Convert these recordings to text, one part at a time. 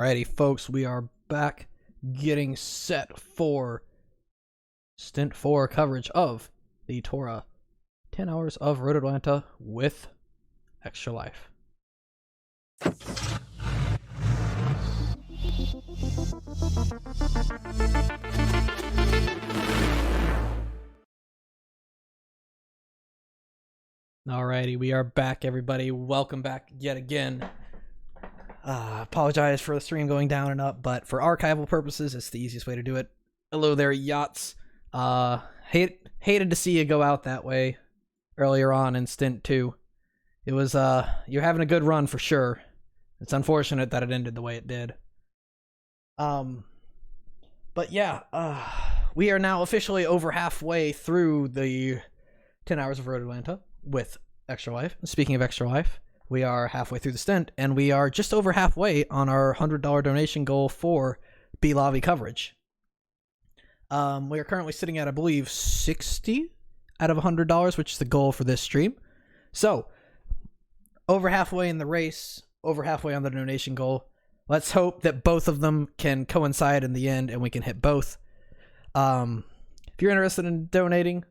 Alrighty, folks, we are back getting set for Stint 4 coverage of the TORA 10 Hours of Road Atlanta with Extra Life. Alrighty, we are back, everybody. Welcome back yet again. Apologize for the stream going down and up, but for archival purposes, it's the easiest way to do it. Hello there, yachts. Hated to see you go out that way earlier on in Stint 2. It was, you're having a good run for sure. It's unfortunate that it ended the way it did. But yeah, we are now officially over halfway through the 10 Hours of Road Atlanta with Extra Life. Speaking of Extra Life, we are halfway through the stint, and we are just over halfway on our $100 donation goal for B-Lobby coverage. We are currently sitting at, I believe, 60 out of $100, which is the goal for this stream. So, over halfway in the race, over halfway on the donation goal. Let's hope that both of them can coincide in the end, and we can hit both. If you're interested in donating,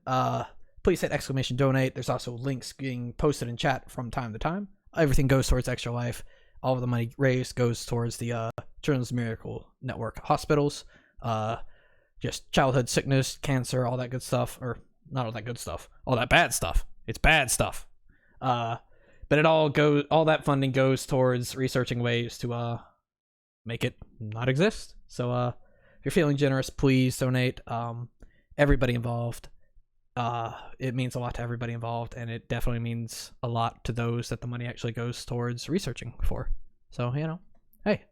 please hit !donate. There's also links being posted in chat from time to time. Everything goes towards Extra Life. All of the money raised goes towards the Children's Miracle Network hospitals. Just childhood sickness, cancer, all that good stuff. Or not all that good stuff. All that bad stuff. It's bad stuff. But it all that funding goes towards researching ways to make it not exist. So if you're feeling generous, please donate. Everybody involved. It means a lot to everybody involved, and it definitely means a lot to those that the money actually goes towards researching for. So, you know, hey,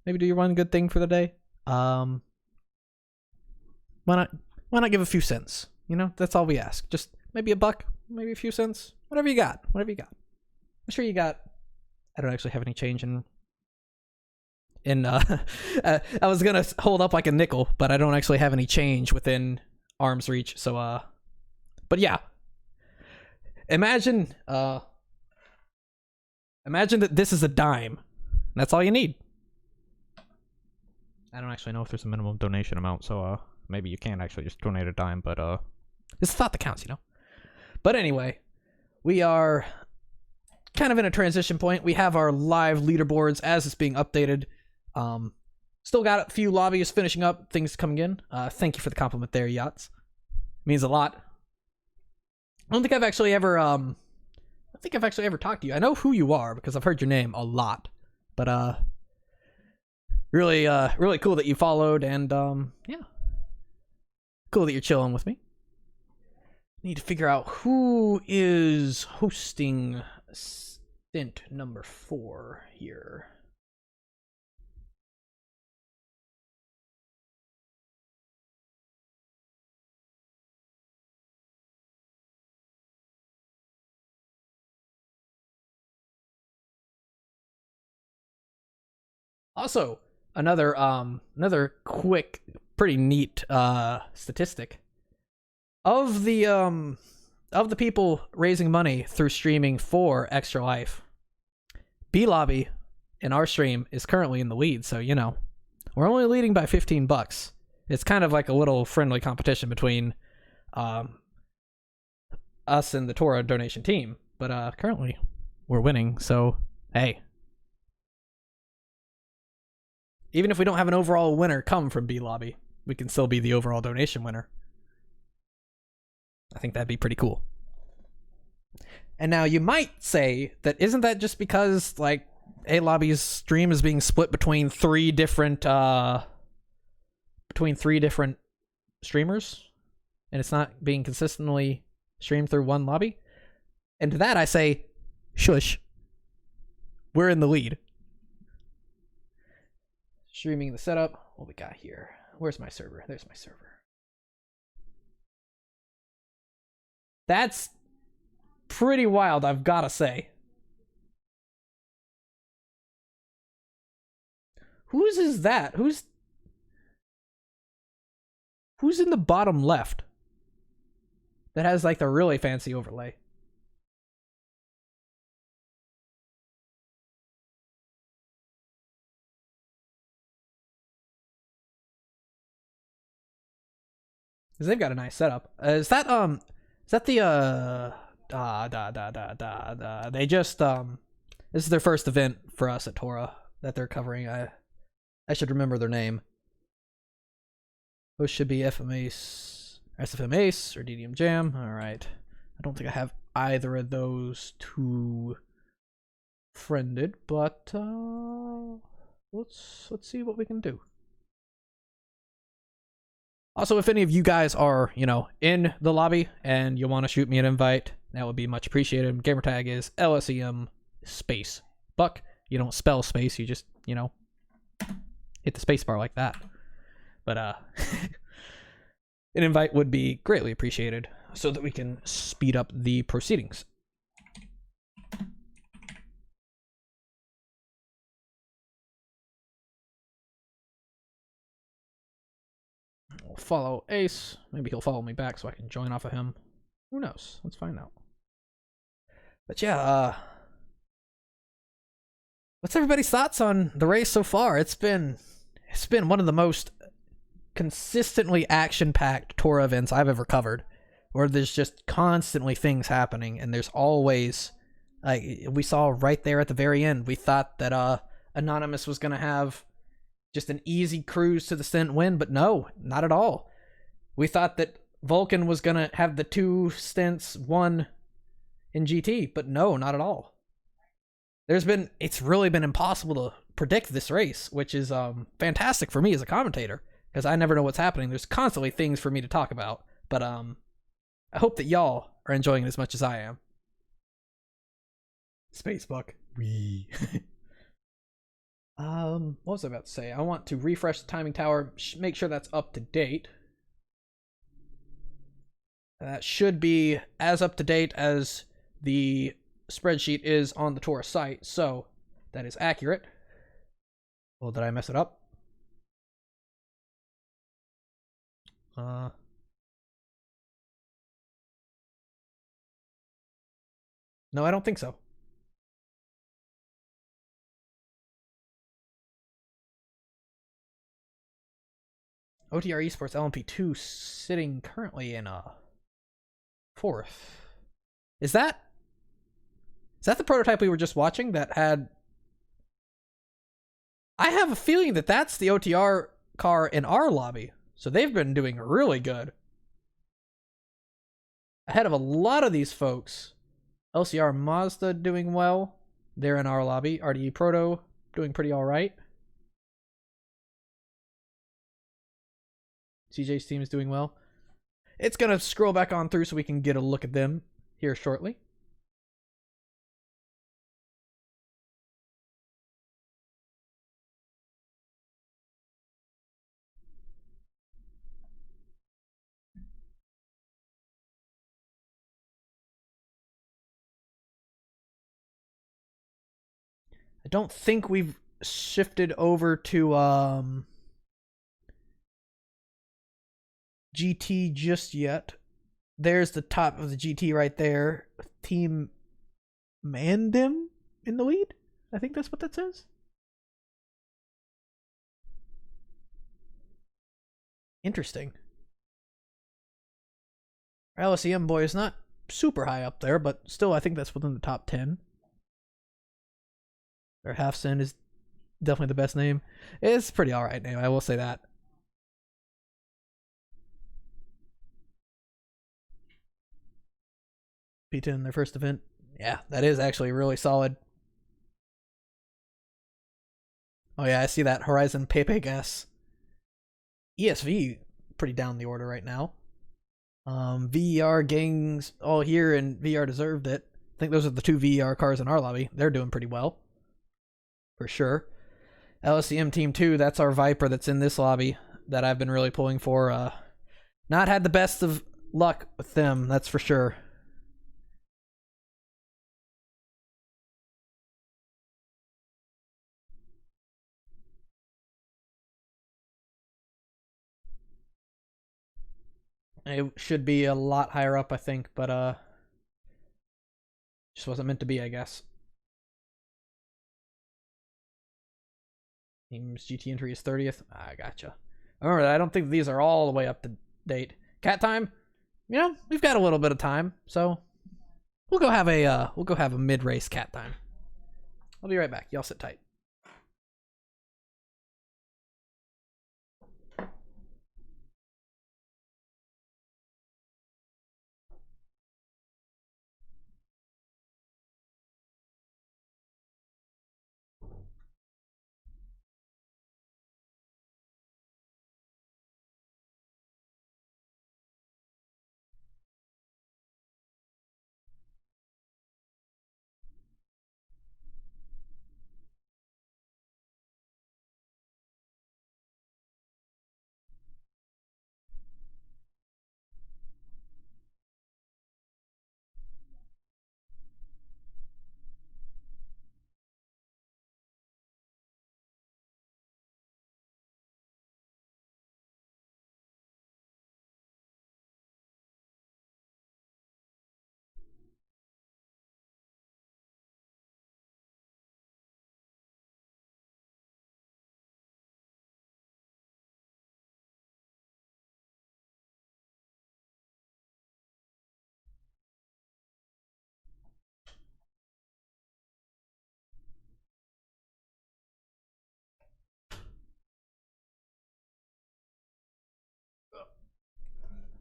maybe do your one good thing for the day. Why not give a few cents? You know, that's all we ask. Just maybe a buck, maybe a few cents, whatever you got. I'm sure you got. I don't actually have any change in I was gonna hold up like a nickel, but I don't actually have any change within arm's reach. So but yeah, imagine that this is a dime. That's all you need. I don't actually know if there's a minimum donation amount, so maybe you can actually just donate a dime, but it's the thought that counts, you know. But anyway, we are kind of in a transition point. We have our live leaderboards as it's being updated. Still got a few lobbies finishing up, things coming in. Thank you for the compliment there, yachts. Means a lot. I don't think I've actually ever talked to you. I know who you are because I've heard your name a lot. But really cool that you followed, and yeah. Cool that you're chilling with me. Need to figure out who is hosting Stint number 4 here. Also, another quick, pretty neat statistic of the people raising money through streaming for Extra Life. B-Lobby in our stream is currently in the lead, so you know we're only leading by $15. It's kind of like a little friendly competition between us and the TORA donation team, but currently we're winning. So hey. Even if we don't have an overall winner come from B-Lobby, we can still be the overall donation winner. I think that'd be pretty cool. And now you might say that isn't that just because like A-Lobby's stream is being split between three different streamers, and it's not being consistently streamed through one lobby? And to that I say, shush. We're in the lead. Streaming the setup. What we got here? Where's my server? There's my server. That's pretty wild, I've gotta say. Whose is that? Who's in the bottom left? That has like the really fancy overlay. Because they've got a nice setup. Is that the they just this is their first event for us at TORA that they're covering. I should remember their name. Those should be FMA SFM Ace or DDM Jam. All right. I don't think I have either of those two friended, but let's see what we can do. Also, if any of you guys are, in the lobby and you want to shoot me an invite, that would be much appreciated. Gamertag is LSEM space buck. You don't spell space, you just, hit the space bar like that. But an invite would be greatly appreciated so that we can speed up the proceedings. We'll follow Ace. Maybe he'll follow me back so I can join off of him. Who knows? Let's find out. But yeah, what's everybody's thoughts on the race so far? It's been one of the most consistently action-packed TORA events I've ever covered, where there's just constantly things happening, and there's always, we saw right there at the very end, we thought that Anonymous was going to have just an easy cruise to the Stint win, but no, not at all. We thought that Vulcan was going to have the 2 stints won in GT, but no, not at all. It's really been impossible to predict this race, which is fantastic for me as a commentator, because I never know what's happening. There's constantly things for me to talk about, but I hope that y'all are enjoying it as much as I am. Spacebuck. Wee. What was I about to say? I want to refresh the timing tower, make sure that's up to date. That should be as up to date as the spreadsheet is on the TORA site, so that is accurate. Well, did I mess it up? No, I don't think so. OTR Esports LMP2 sitting currently in 4th. Is that the prototype we were just watching that had... I have a feeling that that's the OTR car in our lobby. So they've been doing really good. Ahead of a lot of these folks. LCR Mazda doing well. They're in our lobby. RDE Proto doing pretty alright. CJ's team is doing well. It's going to scroll back on through so we can get a look at them here shortly. I don't think we've shifted over to GT just yet. There's the top of the GT right there. Team Mandim in the lead. I think that's what that says. Interesting. Our LSEM boy is not super high up there, but still I think that's within the top 10. Their Half Sin is definitely the best name. It's pretty alright name, I will say that. P10 in their first event. Yeah, that is actually really solid. Oh yeah, I see that. Horizon Pepe Gas. ESV, pretty down the order right now. VER gangs all here, and VR deserved it. I think those are the 2 VER cars in our lobby. They're doing pretty well. For sure. LSEM Team 2, that's our Viper that's in this lobby that I've been really pulling for. Not had the best of luck with them, that's for sure. It should be a lot higher up, I think, but just wasn't meant to be, I guess. Team's GT entry is 30th. I gotcha. I remember that. I don't think these are all the way up to date. cat time. You know, we've got a little bit of time, so we'll go have a mid-race cat time. I'll be right back. Y'all sit tight.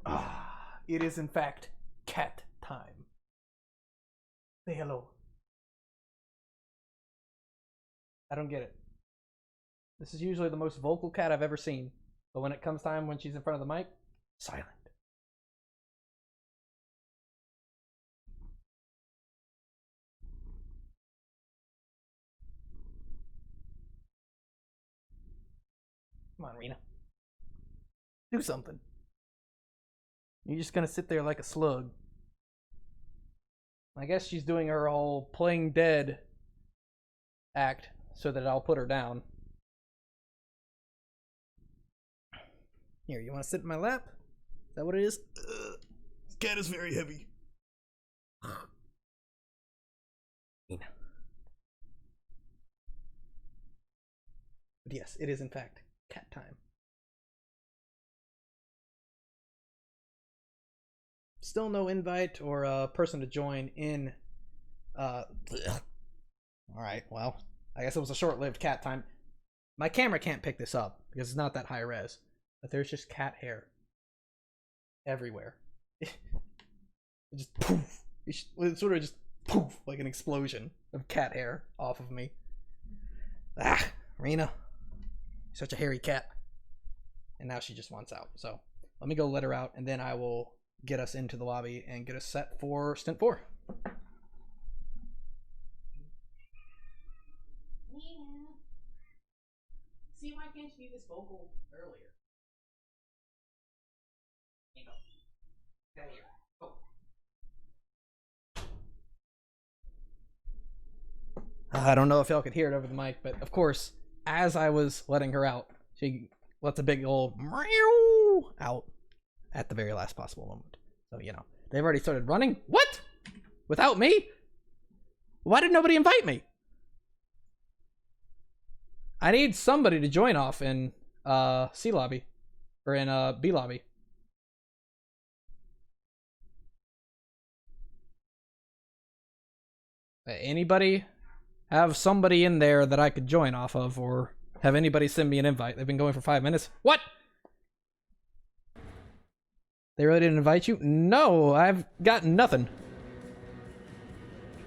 Ah, it is in fact cat time. Say hello. I don't get it. This is usually the most vocal cat I've ever seen, but when it comes time when she's in front of the mic, silent. Come on, Rena. Do something. You're just gonna sit there like a slug. I guess she's doing her whole playing dead act so that I'll put her down. Here, you want to sit in my lap? Is that what it is? This cat is very heavy. But yes, it is in fact cat time. Still no invite or person to join in. Alright, well, I guess it was a short-lived cat time. My camera can't pick this up because it's not that high res, but there's just cat hair everywhere. It just poof. It sort of just poof, like an explosion of cat hair off of me. Ah, Rena, you're such a hairy cat. And now she just wants out. So let me go let her out, and then I will get us into the lobby and get us set for Stint 4. See, why can't you be this vocal earlier? Here you go. Down here. Go. I don't know if y'all could hear it over the mic, but of course, as I was letting her out, she lets a big old meow out at the very last possible moment. So, you know, they've already started running. What? Without me? Why did nobody invite me? I need somebody to join off in C lobby or in B lobby. Anybody have somebody in there that I could join off of, or have anybody send me an invite? They've been going for 5 minutes. What? They really didn't invite you? No, I've got nothing.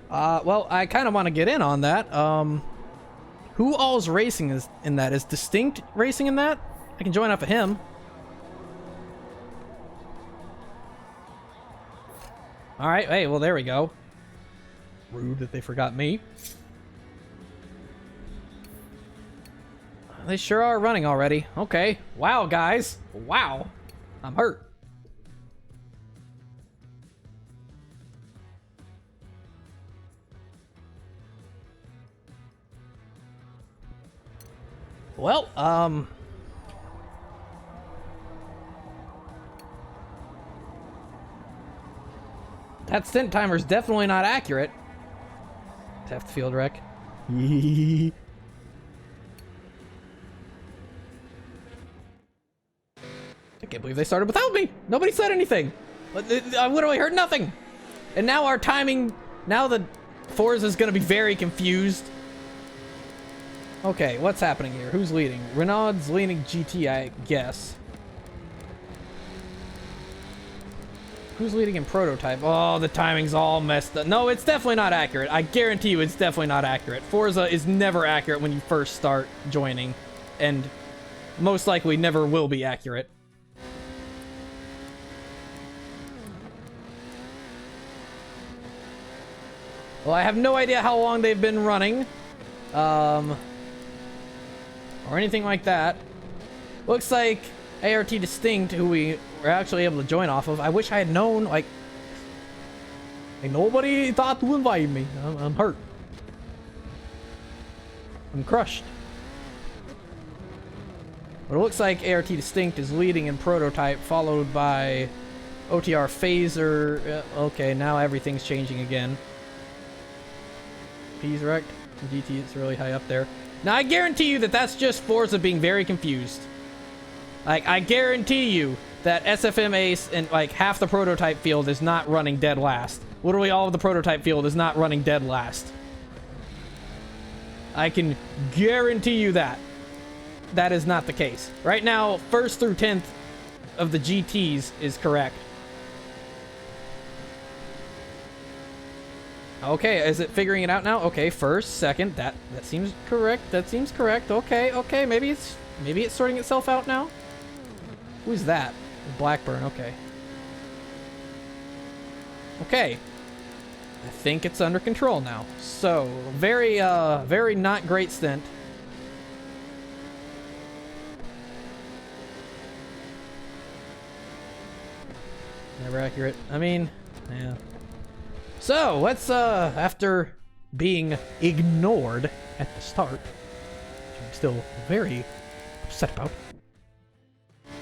Well, I kind of want to get in on that. Who all's racing is in that? Is Distinct racing in that? I can join off of him. Alright, hey, well, there we go. Rude that they forgot me. They sure are running already. Okay. Wow, guys. Wow. I'm hurt. Well, that stint timer's definitely not accurate. Teft field wreck. I can't believe they started without me. Nobody said anything. I literally heard nothing. And now our timing, now the Forza is going to be very confused. Okay, what's happening here? Who's leading? Renaud's leading GT, I guess. Who's leading in prototype? Oh, the timing's all messed up. No, it's definitely not accurate. I guarantee you it's definitely not accurate. Forza is never accurate when you first start joining, and most likely never will be accurate. Well, I have no idea how long they've been running, or anything like that. Looks like ART Distinct, who we were actually able to join off of. I wish I had known, like nobody thought to invite me. I'm hurt. I'm crushed. But it looks like ART Distinct is leading in prototype, followed by OTR Phaser. Okay, now everything's changing again. P's wrecked. GT is really high up there. Now I guarantee you that that's just Forza being very confused. Like, I guarantee you that SFM Ace and like half the prototype field is not running dead last. Literally all of the prototype field is not running dead last. I can guarantee you that. That is not the case. Right now, 1st through 10th of the GTs is correct. Okay, is it figuring it out now? Okay, 1st, 2nd, that seems correct. That seems correct. Okay, maybe it's sorting itself out now. Who's that? Blackburn, okay. Okay. I think it's under control now. So, very not great stint. Never accurate. I mean, yeah. So, let's, after being ignored at the start, which I'm still very upset about,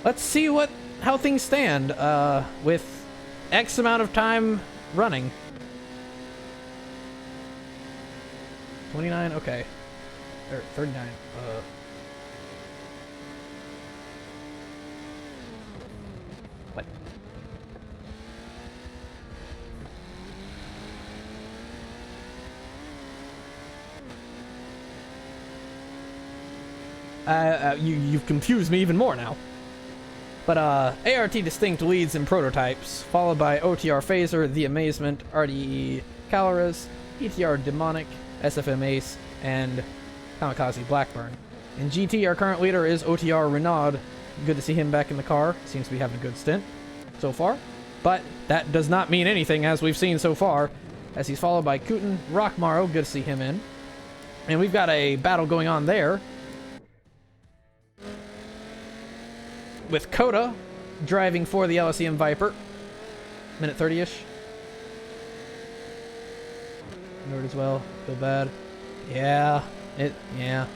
let's see how things stand, with X amount of time running. 29, okay. Or 39, what? You've confused me even more now. But, ART Distinct leads in prototypes, followed by OTR Phaser, The Amazement, RDE Caloras, ETR Demonic, SFM Ace, and Kamikaze Blackburn. In GT, our current leader is OTR Renaud. Good to see him back in the car. Seems to be having a good stint so far. But that does not mean anything, as we've seen so far, as he's followed by Kooten Rockmaro. Good to see him in. And we've got a battle going on there, with Coda driving for the LSEM Viper. Minute 30-ish. Nord as well. Feel bad. Yeah. Yeah.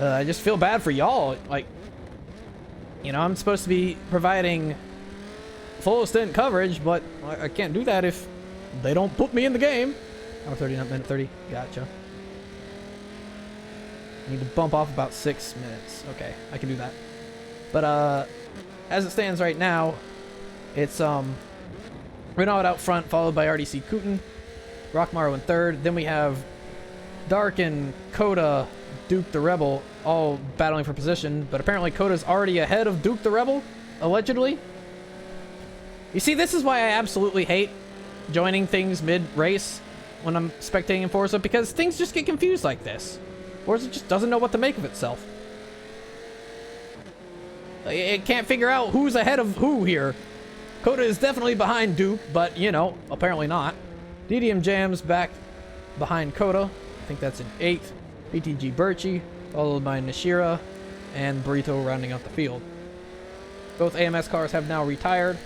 I just feel bad for y'all. Like, you know, I'm supposed to be providing full stint coverage, but I can't do that if they don't put me in the game. Hour 30, not minute 30. Gotcha. Need to bump off about 6 minutes. Okay, I can do that. But, as it stands right now, it's, Renaud out front, followed by RDC Kooten, Rockmaro in 3rd. Then we have Dark and Coda, Duke the Rebel, all battling for position. But apparently Coda's already ahead of Duke the Rebel, allegedly. You see, this is why I absolutely hate joining things mid-race when I'm spectating in Forza, because things just get confused like this. Forza just doesn't know what to make of itself. It can't figure out who's ahead of who here. Coda is definitely behind Duke, but, you know, apparently not. DDM Jam's back behind Coda. I think that's in 8th. PTG Birchie, followed by Nishira, and Burrito rounding out the field. Both AMS cars have now retired.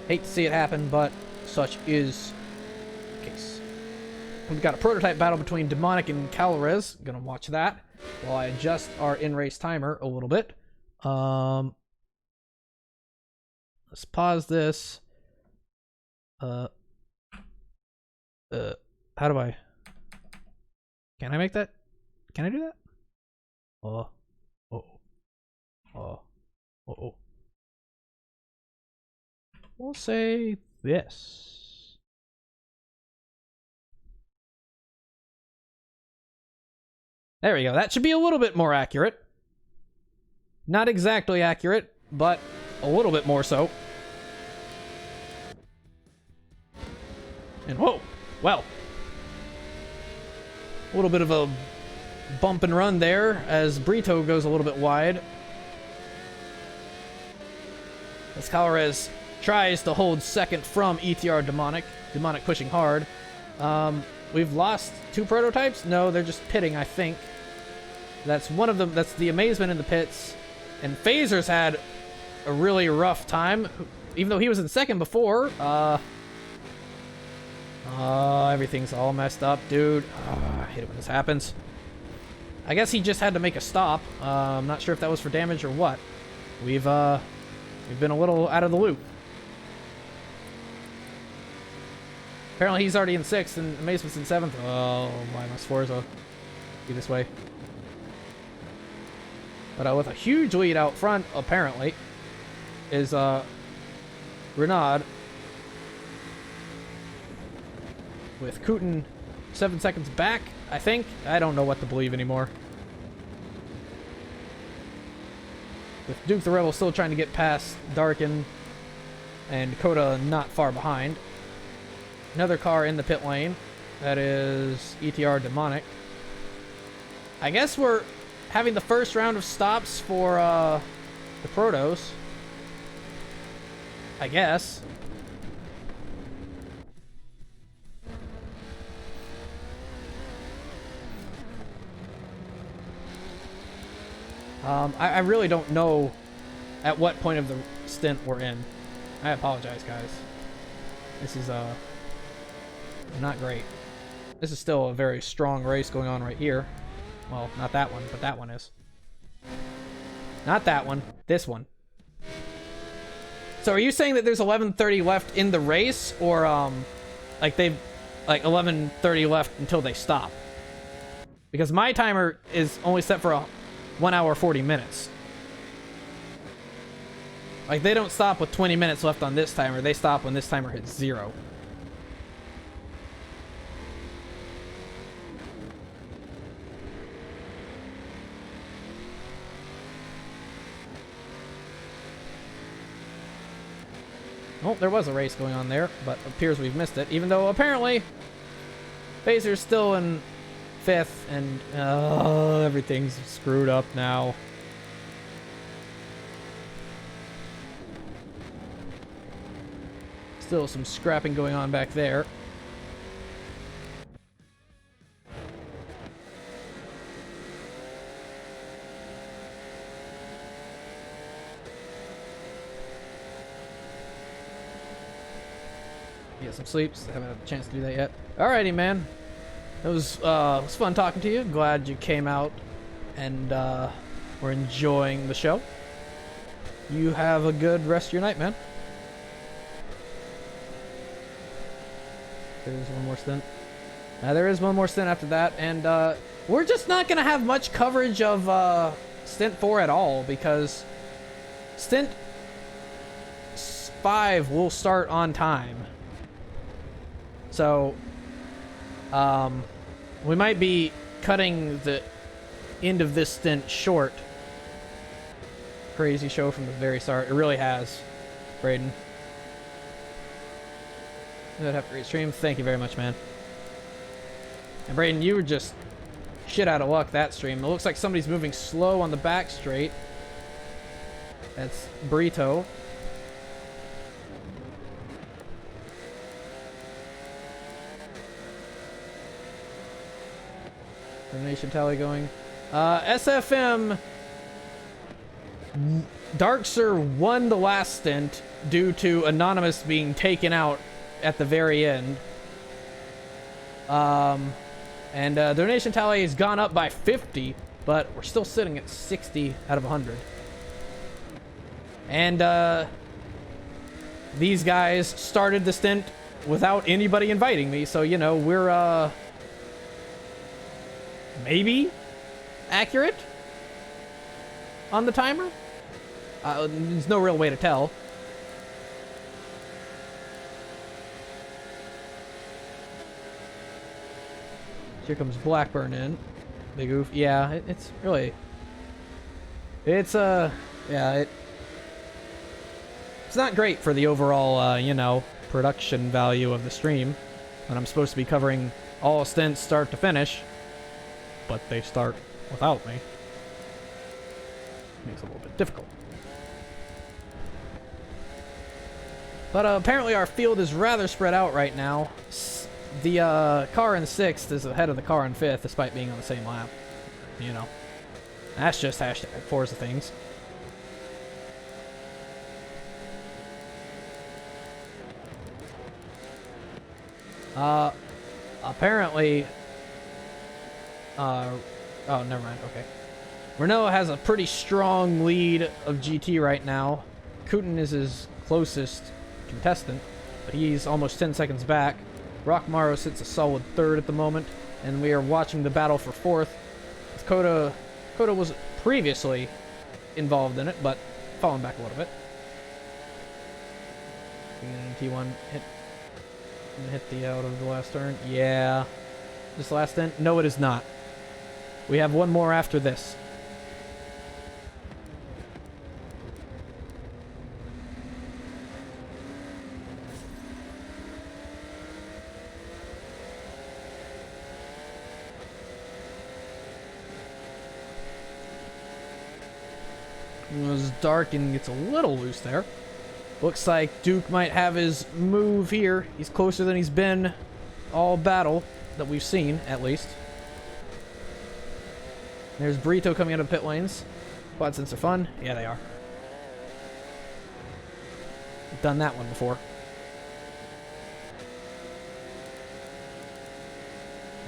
Hate to see it happen, but such is the case. We've got a prototype battle between Demonic and Calorez. Gonna watch that while I adjust our in-race timer a little bit. Let's pause this. How do I... Can I make that? Can I do that? Oh, Uh-oh. We'll say this. There we go. That should be a little bit more accurate. Not exactly accurate, but a little bit more so. And whoa, well. A little bit of a bump and run there as Brito goes a little bit wide. As Calvarez tries to hold second from ETR Demonic. Demonic pushing hard. We've lost 2 prototypes? No, they're just pitting, I think. That's one of them. That's the Amazement in the pits. And Phaser's had a really rough time, even though he was in second before. Everything's all messed up, dude. I hate it when this happens. I guess he just had to make a stop. I'm not sure if that was for damage or what. We've been a little out of the loop. Apparently he's already in 6th and Amazement's in 7th. Oh, why must Forza be this way? But with a huge lead out front, apparently, is Renaud. With Kooten 7 seconds back, I think. I don't know what to believe anymore. With Duke the Rebel still trying to get past Darkin and Coda not far behind. Another car in the pit lane. That is ETR Demonic. I guess we're having the first round of stops for the Protos. I guess. I really don't know at what point of the stint we're in. I apologize, guys. This is not great. This is still a very strong race going on right here. Well, not that one, but that one is. Not that one. This one. So are you saying that there's 11:30 left in the race, or like they've like 11:30 left until they stop? Because my timer is only set for 1 hour 40 minutes. Like they don't stop with 20 minutes left on this timer. They stop when this timer hits 0. Oh, there was a race going on there, but it appears we've missed it. Even though apparently Phaser's still in 5th, and everything's screwed up now. Still some scrapping going on back there. Get some sleeps. Haven't had a chance to do that yet. Alrighty, man. It was fun talking to you. Glad you came out and were enjoying the show. You have a good rest of your night, man. There's one more stint. There is one more stint after that, and we're just not going to have much coverage of Stint 4 at all, because Stint 5 will start on time. So, we might be cutting the end of this stint short. Crazy show from the very start. It really has, Braden. I'd have a great stream. Thank you very much, man. And Braden, you were just shit out of luck that stream. It looks like somebody's moving slow on the back straight. That's Brito. Donation tally going. SFM Darkser won the last stint due to Anonymous being taken out at the very end. And donation tally has gone up by 50, but we're still sitting at 60 out of 100. And these guys started the stint without anybody inviting me, so you know, we're maybe accurate on the timer. There's no real way to tell. Here comes Blackburn in. Big oof. Yeah, it's really... It's, yeah, it's not great for the overall, you know, production value of the stream. And I'm supposed to be covering all stints start to finish. But they start without me. Makes it a little bit difficult. But apparently our field is rather spread out right now. The car in 6th is ahead of the car in 5th, despite being on the same lap. You know. That's just hashtag Forza things. Apparently... oh, never mind, okay. Renault has a pretty strong lead of GT right now. Kooten is his closest contestant, but he's almost 10 seconds back. Rockmaro sits a solid 3rd at the moment, and we are watching the battle for 4th. Coda was previously involved in it, but falling back a little bit. T1 hit the out of the last turn. Yeah. This last stint? No, it is not. We have one more after this. It was dark and gets a little loose there. Looks like Duke might have his move here. He's closer than he's been all battle that we've seen, at least. There's Burrito coming out of pit lanes. Quad Sense are fun. Yeah, they are. We've done that one before.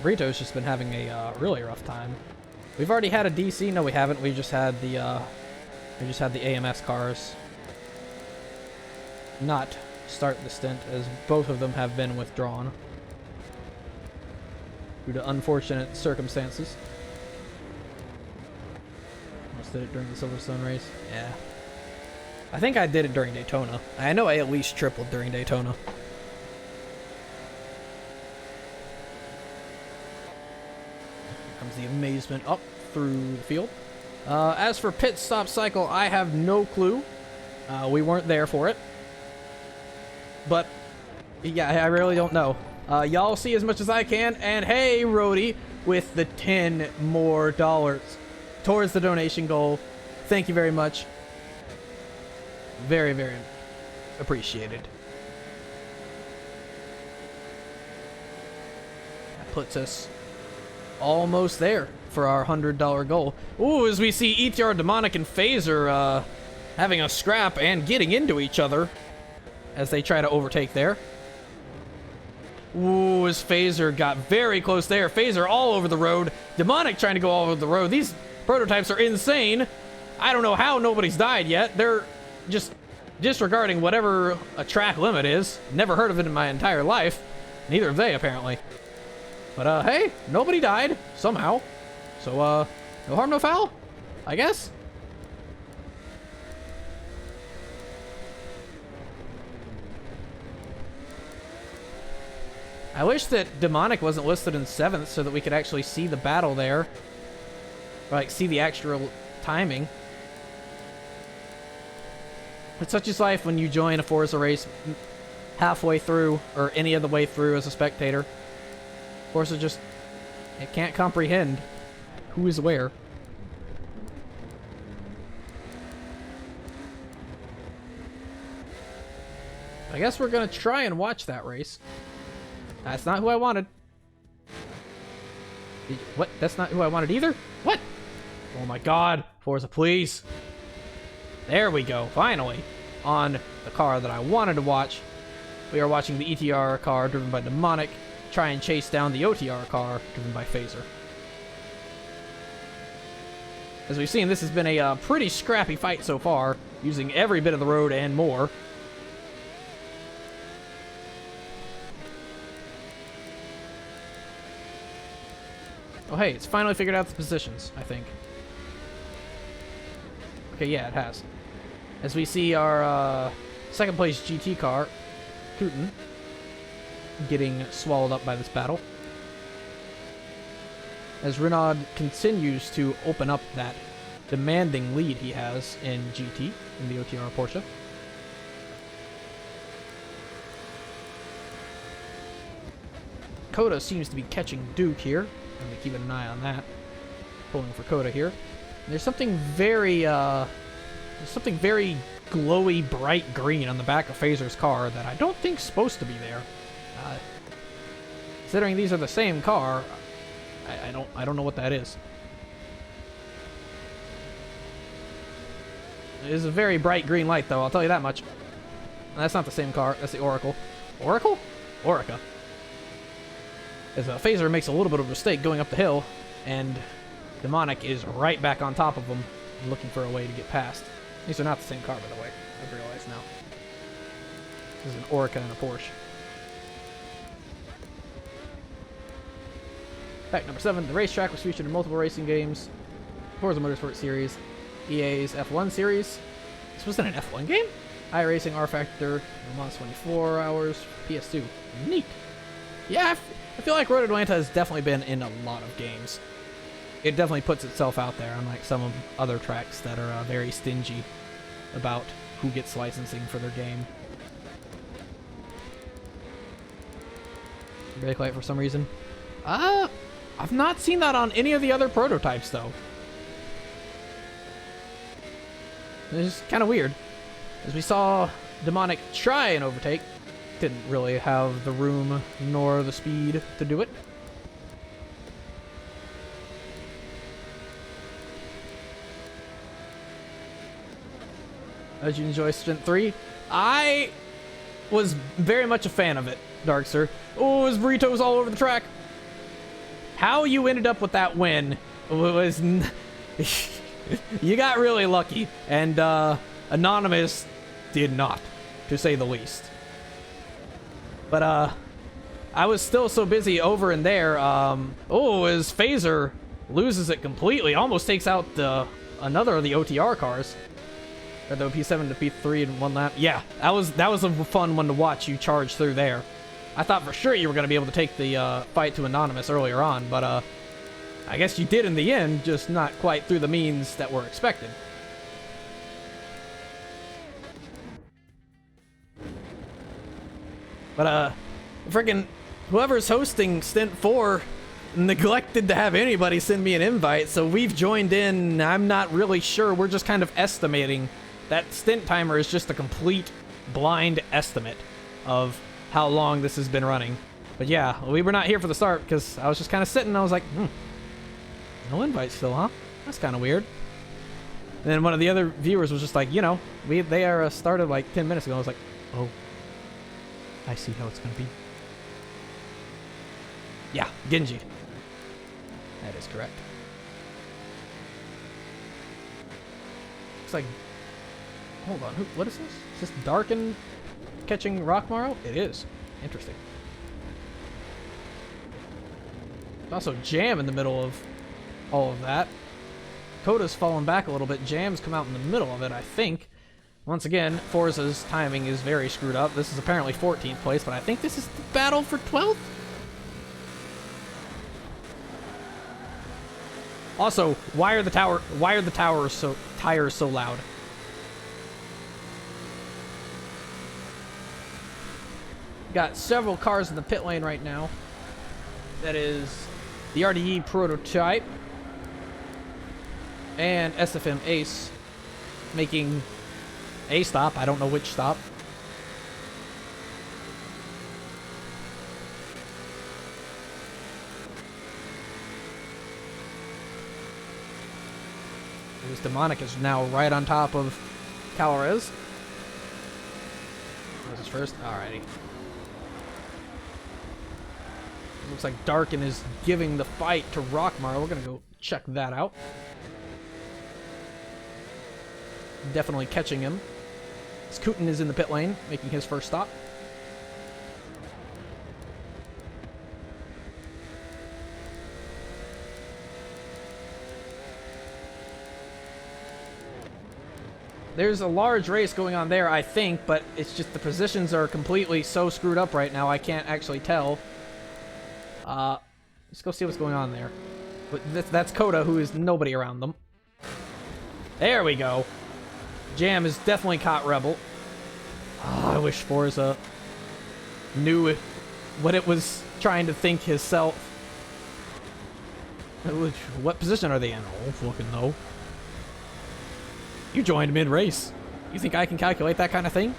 Burrito's just been having a really rough time. We've already had a DC. No, we haven't. We just had the AMS cars not start the stint, as both of them have been withdrawn due to unfortunate circumstances. Almost did it during the Silverstone race. Yeah. I think I did it during Daytona. I know I at least tripled during Daytona. Here comes the amazement up through the field. As for pit stop cycle, I have no clue. We weren't there for it. But, yeah, I really don't know. Y'all see as much as I can. And hey, Rhodey, with the $10 more towards the donation goal. Thank you very much. Very, very appreciated. That puts us almost there for our $100 goal. Ooh, as we see ETR, Demonic, and Phaser having a scrap and getting into each other as they try to overtake there. Ooh, as Phaser got very close there. Phaser all over the road. Demonic trying to go all over the road. These prototypes are insane. I don't know how nobody's died yet. They're just disregarding whatever a track limit is. Never heard of it in my entire life. Neither have they, apparently. But, hey, nobody died, somehow. So, no harm, no foul, I guess. I wish that Demonic wasn't listed in 7th so that we could actually see the battle there. Or, like, see the actual timing. It's such is life when you join a Forza race halfway through, or any of the way through as a spectator. Forza just, it can't comprehend who is where. I guess we're gonna try and watch that race. That's not who I wanted. What? That's not who I wanted either? What? Oh my god. Forza, please. There we go. Finally. On the car that I wanted to watch. We are watching the ETR car driven by Demonic try and chase down the OTR car driven by Phaser. As we've seen, this has been a pretty scrappy fight so far, using every bit of the road and more. Oh hey, it's finally figured out the positions, I think. Okay, yeah, it has. As we see our second place GT car, Putin, getting swallowed up by this battle. As Renaud continues to open up that demanding lead he has in GT, in the OTR Porsche. Coda seems to be catching Duke here. I'm going to keep an eye on that. Pulling for Coda here. And there's something very glowy, bright green on the back of Phaser's car that I don't think's supposed to be there. Considering these are the same car, I don't know what that is. It is a very bright green light, though. I'll tell you that much. That's not the same car. That's the Oracle. Oracle? Orica. As Phaser makes a little bit of a mistake going up the hill, and Demonic is right back on top of him, looking for a way to get past. These are not the same car, by the way. I've realized now. This is an Orica and a Porsche. Fact number 7. The racetrack was featured in multiple racing games. Forza Motorsport series. EA's F1 series. This wasn't an F1 game? iRacing, R-Factor, Le Mans 24 Hours, PS2. Neat. Yeah, I feel like Road Atlanta has definitely been in a lot of games. It definitely puts itself out there, unlike some of other tracks that are very stingy about who gets licensing for their game. Brake light for some reason. I've not seen that on any of the other prototypes, though. It's kind of weird. As we saw Demonic try and overtake, didn't really have the room nor the speed to do it. As you enjoy Stint 3, I was very much a fan of it, Darkster. Oh, his burritos all over the track. How you ended up with that win was... You got really lucky, and Anonymous did not, to say the least. But I was still so busy over in there. As Phaser loses it completely, almost takes out another of the OTR cars, or the P7 to P3 in one lap. Yeah, that was a fun one to watch you charge through there. I thought for sure you were going to be able to take the fight to Anonymous earlier on, but I guess you did in the end, just not quite through the means that were expected. But, freaking whoever's hosting Stint 4 neglected to have anybody send me an invite, so we've joined in. I'm not really sure. We're just kind of estimating. That Stint timer is just a complete blind estimate of how long this has been running. But yeah, we were not here for the start because I was just kind of sitting and I was like, no invite still, huh? That's kind of weird. And then one of the other viewers was just like, they are started like 10 minutes ago. I was like, oh, I see how it's going to be. Yeah, Genji. That is correct. Looks like... Hold on, what is this? Is this Darken catching Rockmaro? It is. Interesting. There's also Jam in the middle of all of that. Coda's fallen back a little bit. Jam's come out in the middle of it, I think. Once again, Forza's timing is very screwed up. This is apparently 14th place, but I think this is the battle for 12th? Also, why are the tires so loud? Got several cars in the pit lane right now. That is the RDE prototype and SFM Ace making a stop. I don't know which stop. This Demonic is now right on top of Calvarez. This is first. Alrighty. Looks like Darken is giving the fight to Rockmar. We're gonna go check that out. Definitely catching him. Scootin is in the pit lane, making his first stop. there's a large race going on there, I think, but it's just the positions are completely so screwed up right now, I can't actually tell. Let's go see what's going on there. But that's Coda, who is nobody around them. There we go. Jam is definitely caught Rebel. Oh, I wish Forza knew what it was trying to think himself. What position are they in? Oh, fucking no. You joined mid-race. You think I can calculate that kind of thing?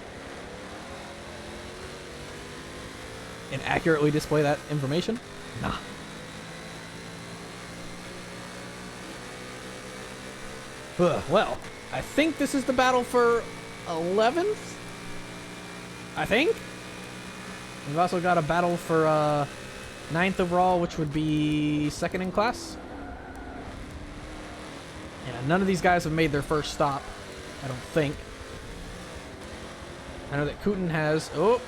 And accurately display that information? Nah. Well, I think this is the battle for 11th? I think? We've also got a battle for 9th overall, which would be 2nd in class. Yeah, none of these guys have made their first stop, I don't think. I know that Kooten has... Oh!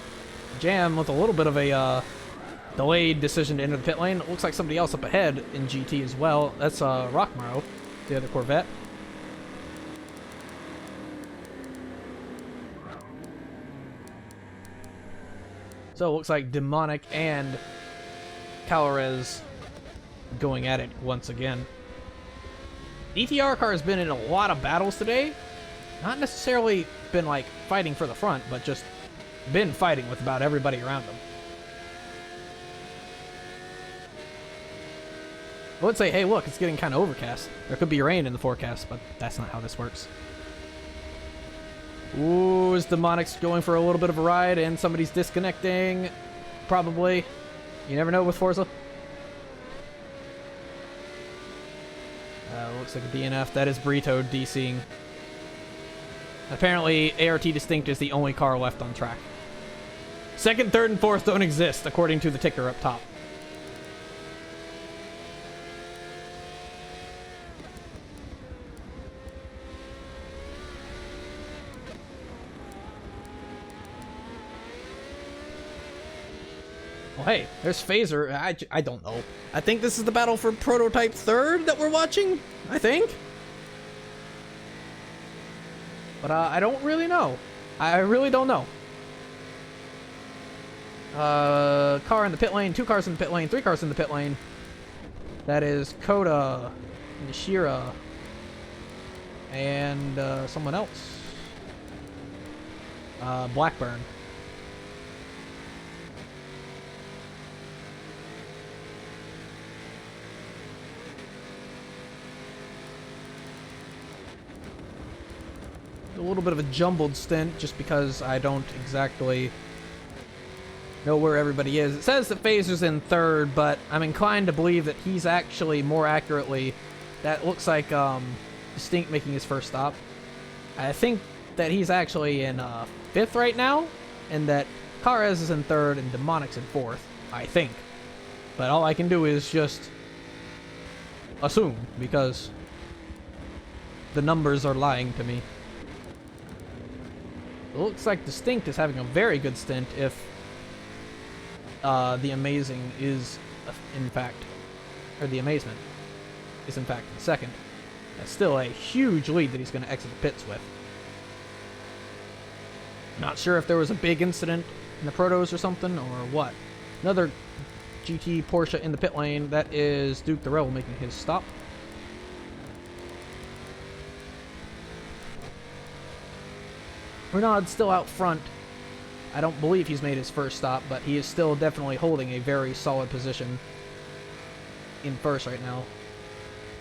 Jam with a little bit of a delayed decision to enter the pit lane. It looks like somebody else up ahead in GT as well. That's Rockmaro, the other Corvette. So it looks like Demonic and Calorez going at it once again. The ETR car has been in a lot of battles today. Not necessarily been like fighting for the front, but just been fighting with about everybody around them. I would say, hey, look, it's getting kind of overcast. There could be rain in the forecast, but that's not how this works. Ooh, is Demonic's going for a little bit of a ride and somebody's disconnecting? Probably. You never know with Forza. Looks like a DNF. That is Brito DCing. Apparently, ART Distinct is the only car left on track. 2nd, 3rd, and 4th don't exist, according to the ticker up top. Well, hey, there's Phaser. I don't know. I think this is the battle for Prototype 3rd that we're watching, I think. But I don't really know. I really don't know. Car in the pit lane, 2 cars in the pit lane, 3 cars in the pit lane. That is Coda, Nishira, and someone else. Blackburn. A little bit of a jumbled stint just because I don't exactly know where everybody is. It says that Phaser's in 3rd, but I'm inclined to believe that he's actually more accurately. That looks like Stint making his first stop. I think that he's actually in 5th right now, and that Karez is in 3rd and Demonic's in 4th, I think. But all I can do is just assume, because the numbers are lying to me. It looks like Distinct is having a very good stint if the Amazing is in fact, or the Amazement is in fact in 2nd. That's still a huge lead that he's going to exit the pits with. Not sure if there was a big incident in the Protos or something, or what. Another GT Porsche in the pit lane. That is Duke the Rebel making his stop. Renaud's still out front. I don't believe he's made his first stop, but he is still definitely holding a very solid position in 1st right now.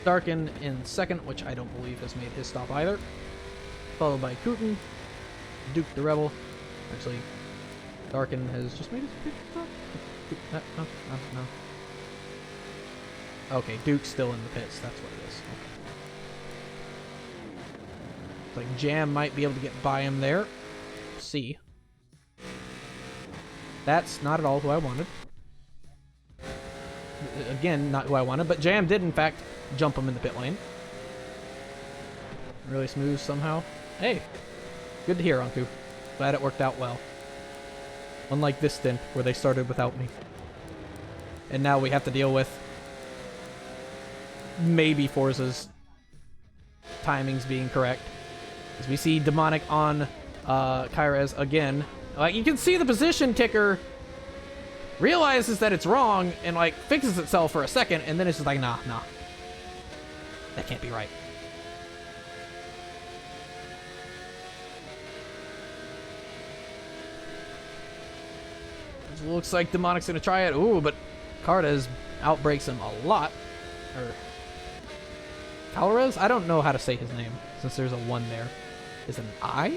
Darkin in 2nd, which I don't believe has made his stop either. Followed by Kooten, Duke the Rebel. Actually, Darkin has just made his stop. No. Okay, Duke's still in the pits. That's what it is. Okay. Like Jam might be able to get by him there. See. That's not at all who I wanted. Again, not who I wanted, but Jam did in fact jump him in the pit lane. Really smooth somehow. Hey, good to hear, Anku. Glad it worked out well. Unlike this stint where they started without me. And now we have to deal with maybe Forza's timings being correct. As we see Demonic on Kairez again. Like, you can see the position ticker realizes that it's wrong and, like, fixes itself for a second, and then it's just like, nah. That can't be right. It looks like Demonic's gonna try it. Ooh, but Kairez outbreaks him a lot. Or Kairez? I don't know how to say his name since there's a 1 there. Is it an I?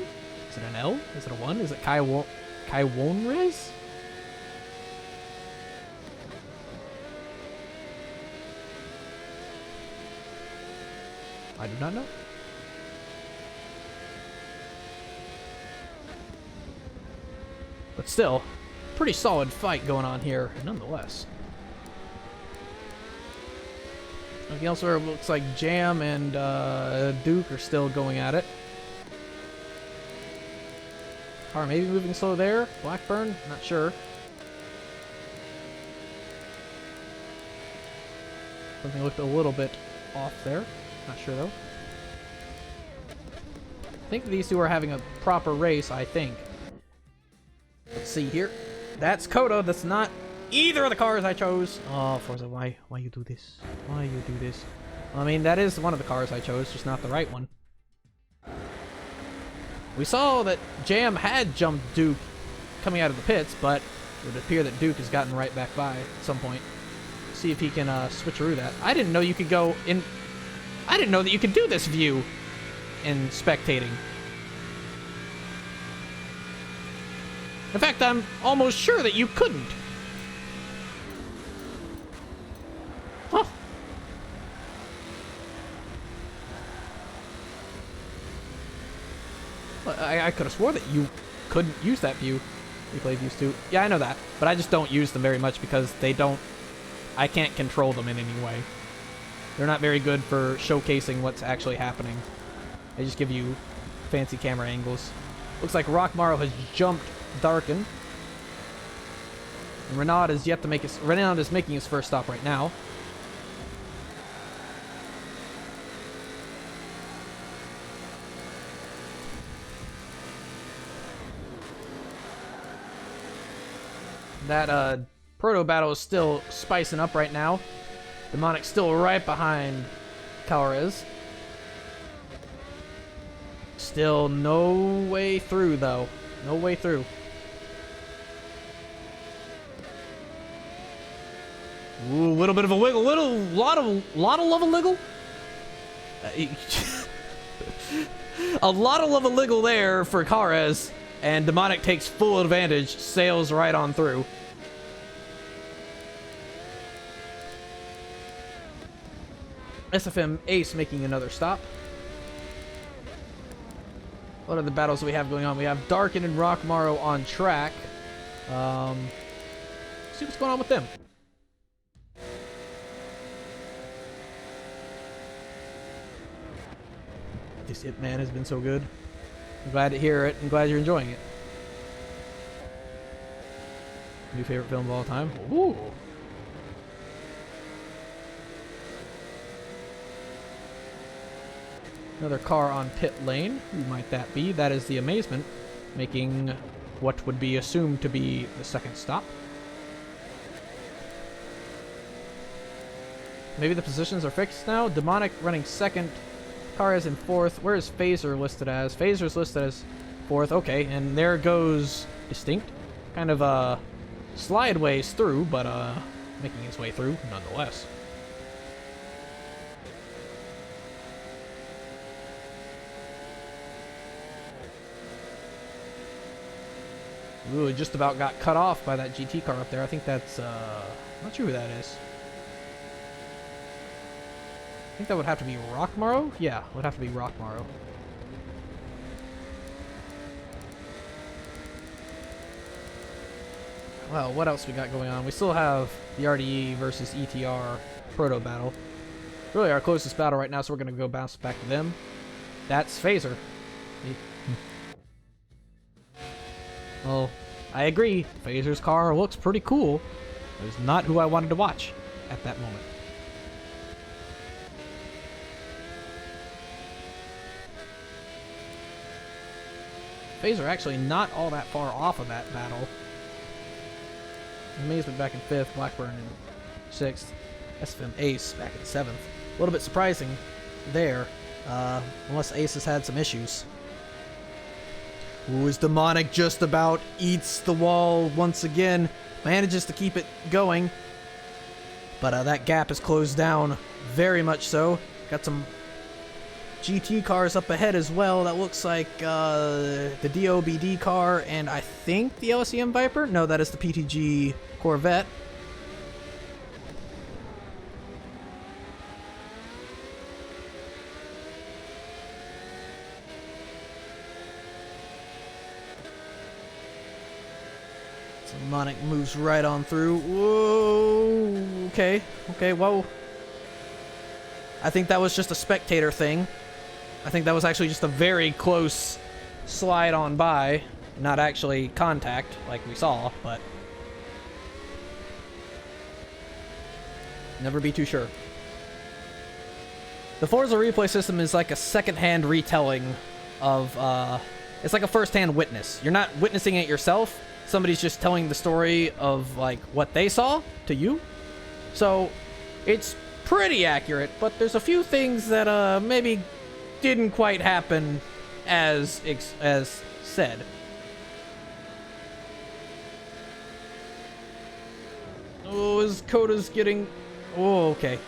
Is it an L? Is it a 1? Is it Kaiwonrez? I do not know. But still, pretty solid fight going on here, nonetheless. Anything else where it looks like Jam and Duke are still going at it. Car maybe moving slow there. Blackburn, not sure. Something looked a little bit off there. Not sure though. I think these two are having a proper race, I think. Let's see here. That's Coda. That's not either of the cars I chose. Oh, Forza, why you do this? Why you do this? I mean, that is one of the cars I chose, just not the right one. We saw that Jam had jumped Duke coming out of the pits, but it would appear that Duke has gotten right back by at some point. See if he can switcheroo that. I didn't know you could go in. I didn't know that you could do this view in spectating. In fact, I'm almost sure that you couldn't. Huh. Well, I could have swore that you couldn't use that view. Replay views too. Yeah, I know that. But I just don't use them very much because they don't... I can't control them in any way. They're not very good for showcasing what's actually happening. They just give you fancy camera angles. Looks like Rockmaro has jumped Darkin. And Renaud is yet to make his... Renaud is making his first stop right now. That proto battle is still spicing up right now. Demonic's still right behind Kairez. Still no way through though. No way through. Ooh, a little bit of a wiggle, lot of love a liggle. A lot of love a liggle there for Kairez, and Demonic takes full advantage, sails right on through. SFM Ace making another stop. What are the battles we have going on? We have Darkin and Rockmaro on track. See what's going on with them. This Ip Man has been so good. I'm glad to hear it. I'm glad you're enjoying it. New favorite film of all time? Ooh. Another car on pit lane. Who might that be? That is the Amazement, making what would be assumed to be the second stop. Maybe the positions are fixed now. Demonic running second. Kairez in fourth. Where is Phaser listed as? Phaser's listed as fourth. Okay, and there goes Distinct. Kind of slideways through, but making his way through nonetheless. Ooh, just about got cut off by that GT car up there. I think that's, not sure who that is. I think that would have to be Rockmaro? Yeah, would have to be Rockmaro. Well, what else we got going on? We still have the RDE versus ETR proto battle. Really our closest battle right now, so we're going to go bounce back to them. That's Phaser. Well, I agree. Phaser's car looks pretty cool. It was not who I wanted to watch at that moment. Phaser actually not all that far off of that battle. Amazement back in 5th, Blackburn in 6th, SFM Ace back in 7th. A little bit surprising there, unless Ace has had some issues. Ooh, is Demonic just about eats the wall once again. Manages to keep it going. But that gap is closed down very much so. Got some GT cars up ahead as well. That looks like the DOBD car and I think the LCM Viper? No, that is the PTG Corvette. Demonic moves right on through. Whoa. Okay. Okay, whoa. I think that was just a spectator thing. I think that was actually just a very close slide on by. Not actually contact like we saw, but never be too sure. The Forza replay system is like a second-hand retelling of, it's like a first-hand witness. You're not witnessing it yourself. Somebody's just telling the story of like what they saw to you. So it's pretty accurate, but there's a few things that maybe didn't quite happen as said. Oh, his Coda's getting... Oh, okay.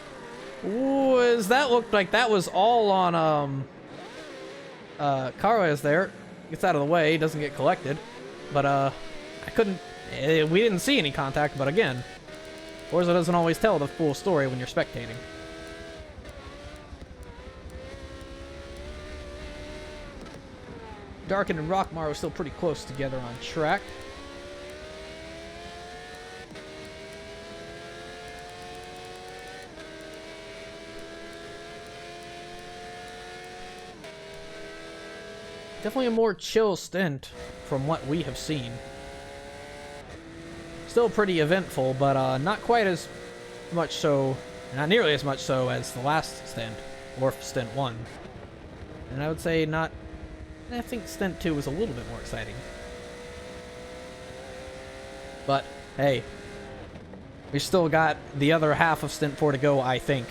Oh, as that looked like that was all on Carlos there. Gets out of the way, doesn't get collected. But I couldn't... we didn't see any contact, but again, Forza doesn't always tell the full story when you're spectating. Darkin and Rockmar are still pretty close together on track. Definitely a more chill stint from what we have seen. Still pretty eventful, but not quite as much so, not nearly as much so as the last stint, or stint 1. And I would say not, I think stint 2 was a little bit more exciting. But, hey, we still got the other half of stint 4 to go, I think.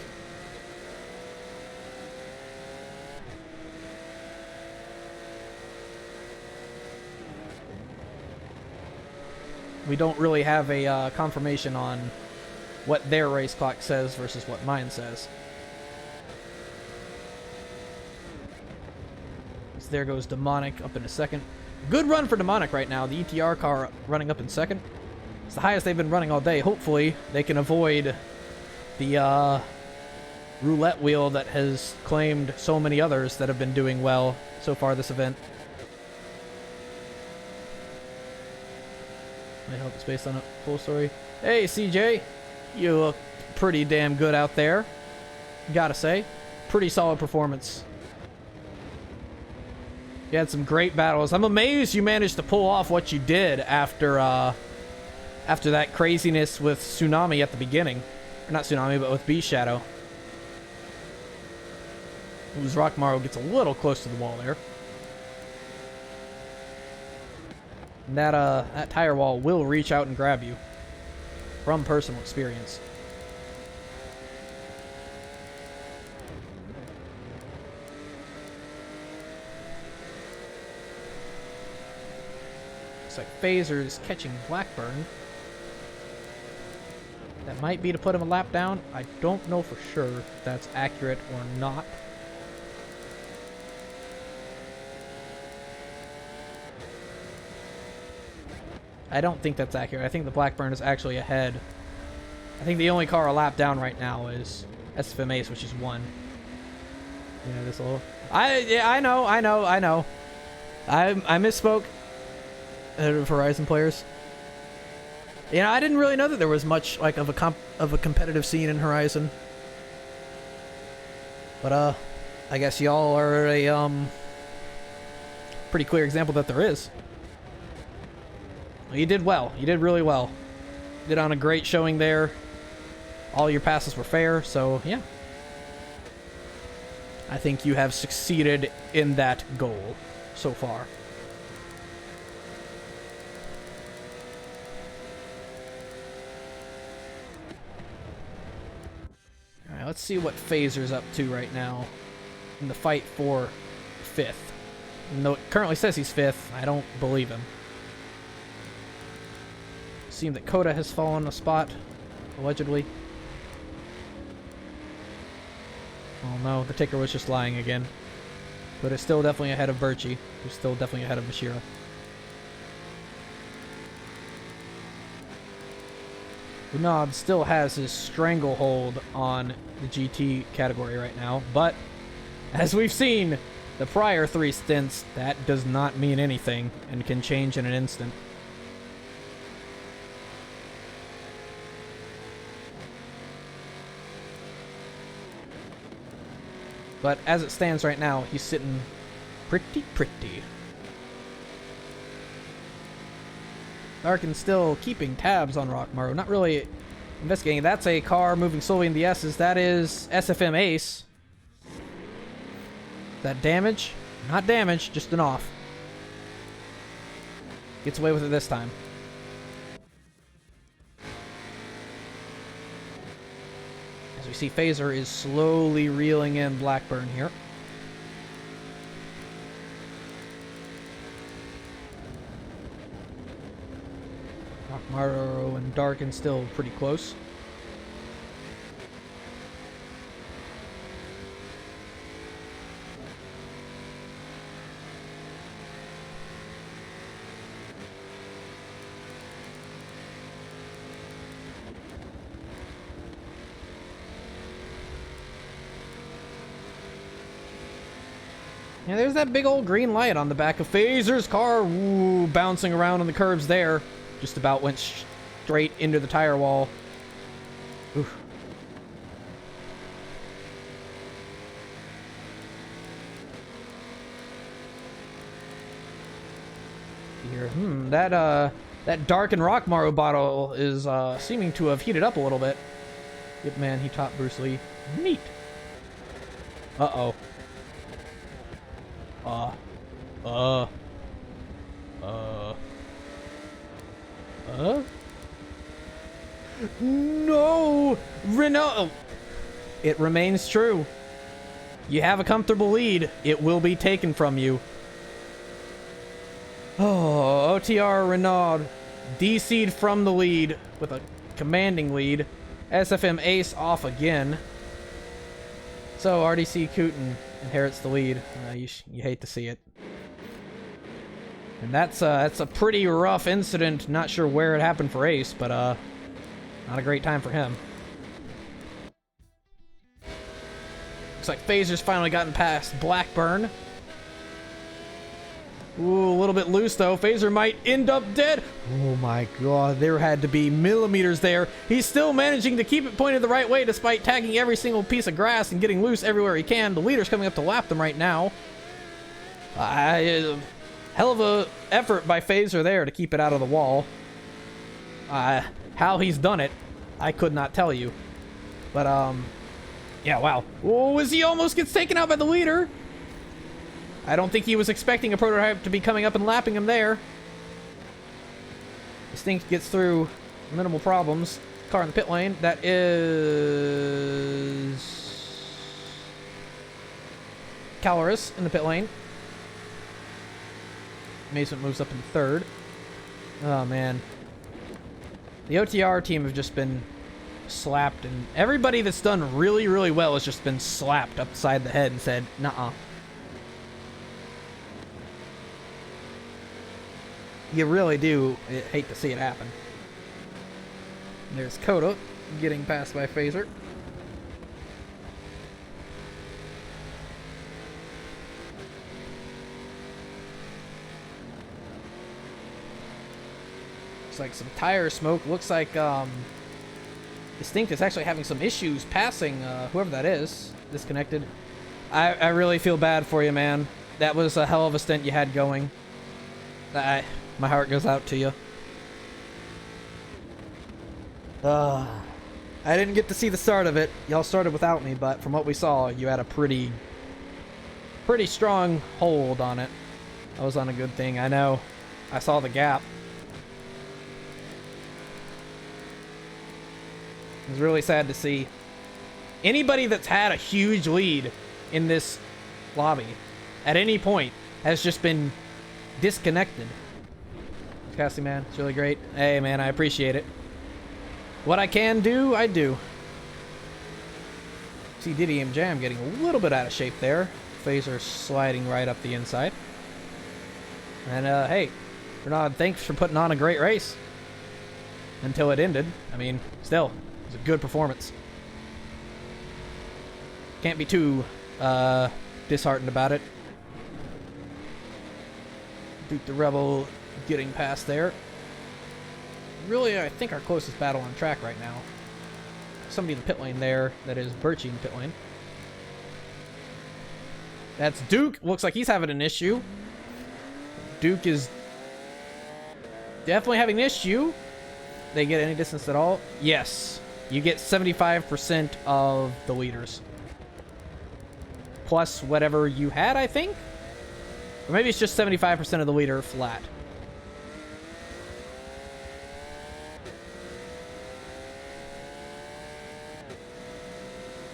We don't really have a confirmation on what their race clock says versus what mine says. So there goes Demonic up in a second. Good run for Demonic right now. The ETR car running up in second. It's the highest they've been running all day. Hopefully they can avoid the roulette wheel that has claimed so many others that have been doing well so far this event. I hope it's based on a full story. Hey, CJ. You look pretty damn good out there. Gotta say. Pretty solid performance. You had some great battles. I'm amazed you managed to pull off what you did after that craziness with Tsunami at the beginning. Or not Tsunami, but with Beast Shadow. It was Rockmaro gets a little close to the wall there. And that tire wall will reach out and grab you from personal experience. Looks like Phaser is catching Blackburn. That might be to put him a lap down. I don't know for sure if that's accurate or not. I don't think that's accurate. I think the Blackburn is actually ahead. I think the only car a lap down right now is SFM Ace, which is 1. Yeah, this little... I know. I misspoke. Horizon players. You know, I didn't really know that there was much like of a competitive scene in Horizon. But I guess y'all are a pretty clear example that there is. You did well. You did really well. You did on a great showing there. All your passes were fair, so yeah. I think you have succeeded in that goal so far. let's see what Phaser's up to right now in the fight for 5th. Even though it currently says he's 5th, I don't believe him. Seems that Coda has fallen a spot, allegedly. Oh no, the ticker was just lying again. But it's still definitely ahead of Birchie, who's still definitely ahead of Bashira. Renaud still has his stranglehold on the GT category right now, but as we've seen the prior 3 stints, that does not mean anything and can change in an instant. But as it stands right now, he's sitting pretty. Larkin's still keeping tabs on Rockmaro, not really investigating. That's a car moving slowly in the S's. That is SFM Ace. That damage? Not damage, just an off. Gets away with it this time. As we see, Phaser is slowly reeling in Blackburn here. Rockmaro and Darkin still pretty close. Yeah, there's that big old green light on the back of Phaser's car. Ooh, bouncing around on the curbs there. Just about went straight into the tire wall. Oof. Here, that Dark and Rockmaro bottle is seeming to have heated up a little bit. Yep, man, he taught Bruce Lee. Neat. Uh-oh. No! Renault! It remains true. You have a comfortable lead. It will be taken from you. Oh, OTR Renault DC'd from the lead with a commanding lead. SFM Ace off again. So RDC Cooten inherits the lead. You hate to see it. And that's a pretty rough incident. Not sure where it happened for Ace, but not a great time for him. Looks like Phaser's finally gotten past Blackburn. Ooh, a little bit loose though. Phaser might end up dead. Oh my god, there had to be millimeters there. He's still managing to keep it pointed the right way despite tagging every single piece of grass and getting loose everywhere he can. The leader's coming up to lap them right now. Hell of a effort by Phaser there to keep it out of the wall. How he's done it, I could not tell you. But, yeah, wow. Oh, as he almost gets taken out by the leader. I don't think he was expecting a prototype to be coming up and lapping him there. Stint gets through minimal problems. Car in the pit lane. That is Caloris in the pit lane. Mason moves up in third. Oh, man. The OTR team have just been slapped, and everybody that's done really, really well has just been slapped upside the head and said, nuh-uh. You really do hate to see it happen. There's Coda getting passed by Phaser. Looks like some tire smoke. Looks like Stint is actually having some issues passing whoever that is. Disconnected. I really feel bad for you, man. That was a hell of a stint you had going. My heart goes out to you. I didn't get to see the start of it. Y'all started without me, but from what we saw, you had a pretty strong hold on it. That was on a good thing. I know. I saw the gap. It was really sad to see. Anybody that's had a huge lead in this lobby at any point has just been disconnected. Cassie, man, it's really great. Hey, man, I appreciate it. What I can do, I do. See Diddy and Jam getting a little bit out of shape there. Phaser sliding right up the inside. And, hey, Bernard, thanks for putting on a great race. Until it ended. I mean, still, it was a good performance. Can't be too disheartened about it. Duke the Rebel getting past there. Really, I think our closest battle on track right now. Somebody in the pit lane there. That is Birchie in the pit lane. That's Duke. Looks like he's having an issue. Duke is definitely having an issue. They get any distance at all? Yes. You get 75% of the leaders. Plus whatever you had, I think? Or maybe it's just 75% of the leader flat.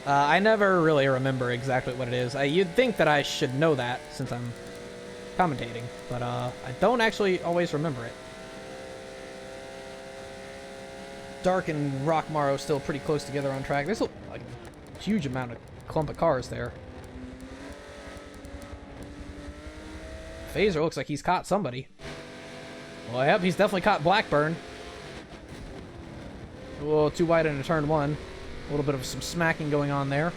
I never really remember exactly what it is. You'd think that I should know that since I'm commentating, but I don't actually always remember it. Dark and Rockmaro still pretty close together on track. There's a huge amount of clump of cars there. Phaser looks like he's caught somebody. Well, yep, he's definitely caught Blackburn. A little too wide into turn one. A little bit of some smacking going on there.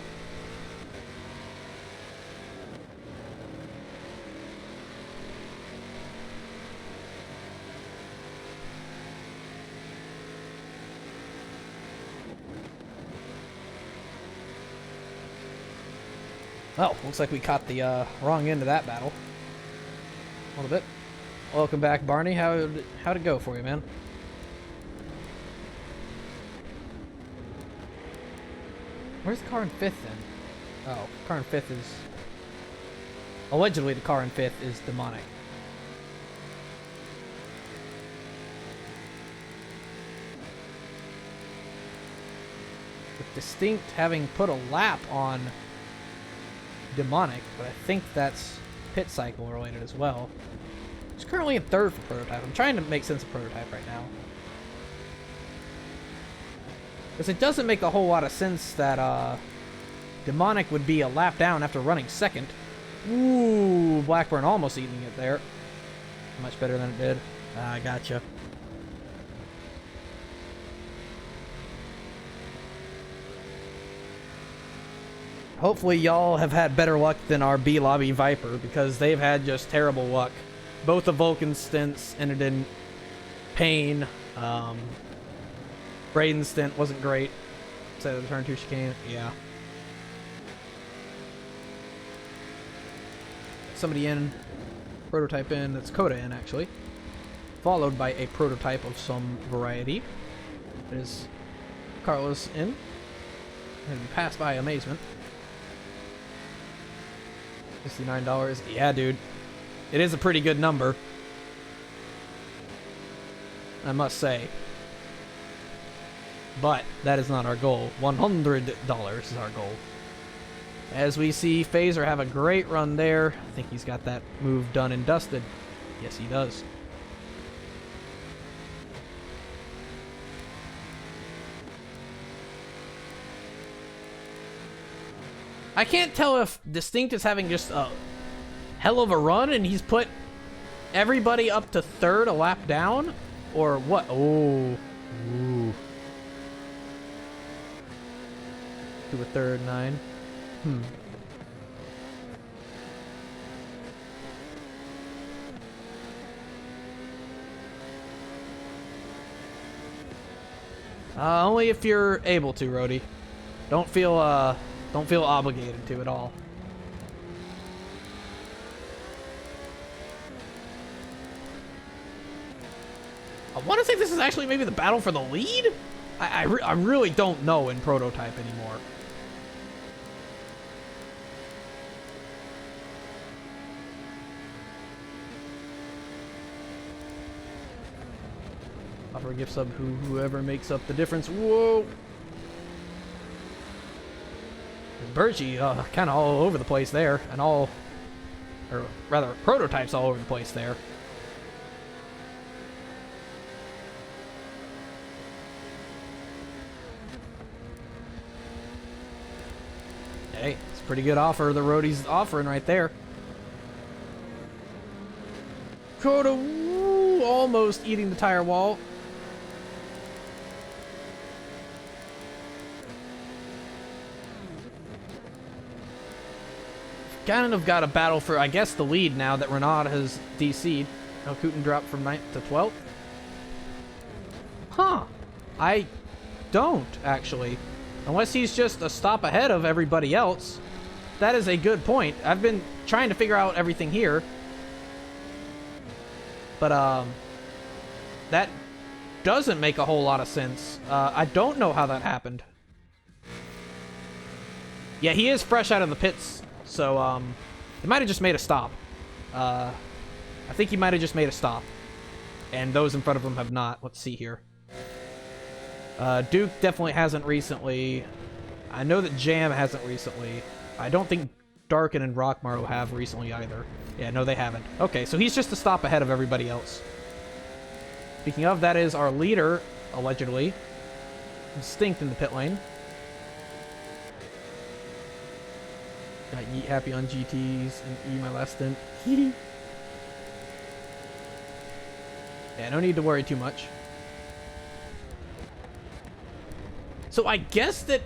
Oh, looks like we caught the wrong end of that battle. A little bit. Welcome back, Barney. How'd it go for you, man? Where's the car in fifth then? Oh, car in fifth is... Allegedly, the car in fifth is demonic. With Distinct having put a lap on demonic, but I think that's pit cycle related as well. He's currently in third for Prototype. I'm trying to make sense of Prototype right now. Because it doesn't make a whole lot of sense that demonic would be a lap down after running second. Ooh, Blackburn almost eating it there. Much better than it did. I gotcha. Hopefully y'all have had better luck than our B Lobby Viper, because they've had just terrible luck. Both the Vulcan stints ended in pain. Braden's stint wasn't great. Instead of the turn 2 chicane, yeah. Somebody in, Prototype in, that's Coda in actually. Followed by a Prototype of some variety. There's Carlos in. And passed by Amazement. $69. Yeah, dude. It is a pretty good number, I must say. But that is not our goal. $100 is our goal. As we see Phaser have a great run there. I think he's got that move done and dusted. Yes, he does. I can't tell if Distinct is having just a hell of a run and he's put everybody up to third a lap down, or what. Oh. Ooh. To a third 9. Only if you're able to, Rhodey. Don't feel obligated to at all. I want to say this is actually maybe the battle for the lead? I really don't know in Prototype anymore. Offer a gift sub whoever makes up the difference. Whoa! Bergie, kind of all over the place there, and or rather, prototypes all over the place there. Hey, it's a pretty good offer the roadie's offering right there. Coda, almost eating the tire wall. Kind of got a battle for, I guess, the lead now that Renaud has DC'd. Oh, Kooten dropped from 9th to 12th. Huh. I don't, actually. Unless he's just a stop ahead of everybody else. That is a good point. I've been trying to figure out everything here. But, that doesn't make a whole lot of sense. I don't know how that happened. Yeah, he is fresh out of the pits. So, he might have just made a stop. I think he might have just made a stop. And those in front of him have not. Let's see here. Duke definitely hasn't recently. I know that Jam hasn't recently. I don't think Darkin and Rockmaro have recently either. Yeah, no, they haven't. Okay, so he's just a stop ahead of everybody else. Speaking of, that is our leader, allegedly. Stint in the pit lane. Got Yeet happy on GTs and E my last stint. Yeah, no need to worry too much. So I guess that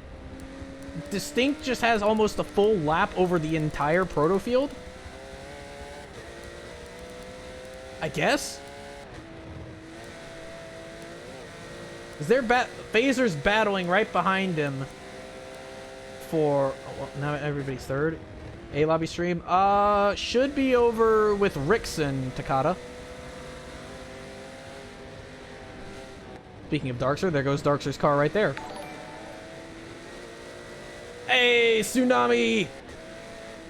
Distinct just has almost a full lap over the entire proto field? I guess? Is there Phaser's battling right behind him for... Oh, well, now everybody's third. A-Lobby stream. Should be over with Rickson, Takata. Speaking of Darkster, there goes Darkster's car right there. Hey, Tsunami!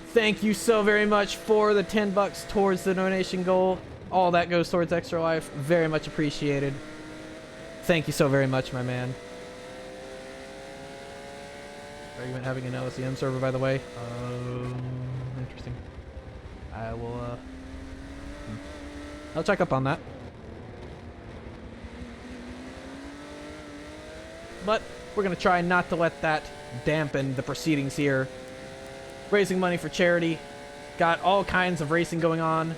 Thank you so very much for the $10 towards the donation goal. All that goes towards Extra Life. Very much appreciated. Thank you so very much, my man. Argument having an LSEM server, by the way. Interesting. I will, I'll check up on that. But we're going to try not to let that dampen the proceedings here. Raising money for charity. Got all kinds of racing going on.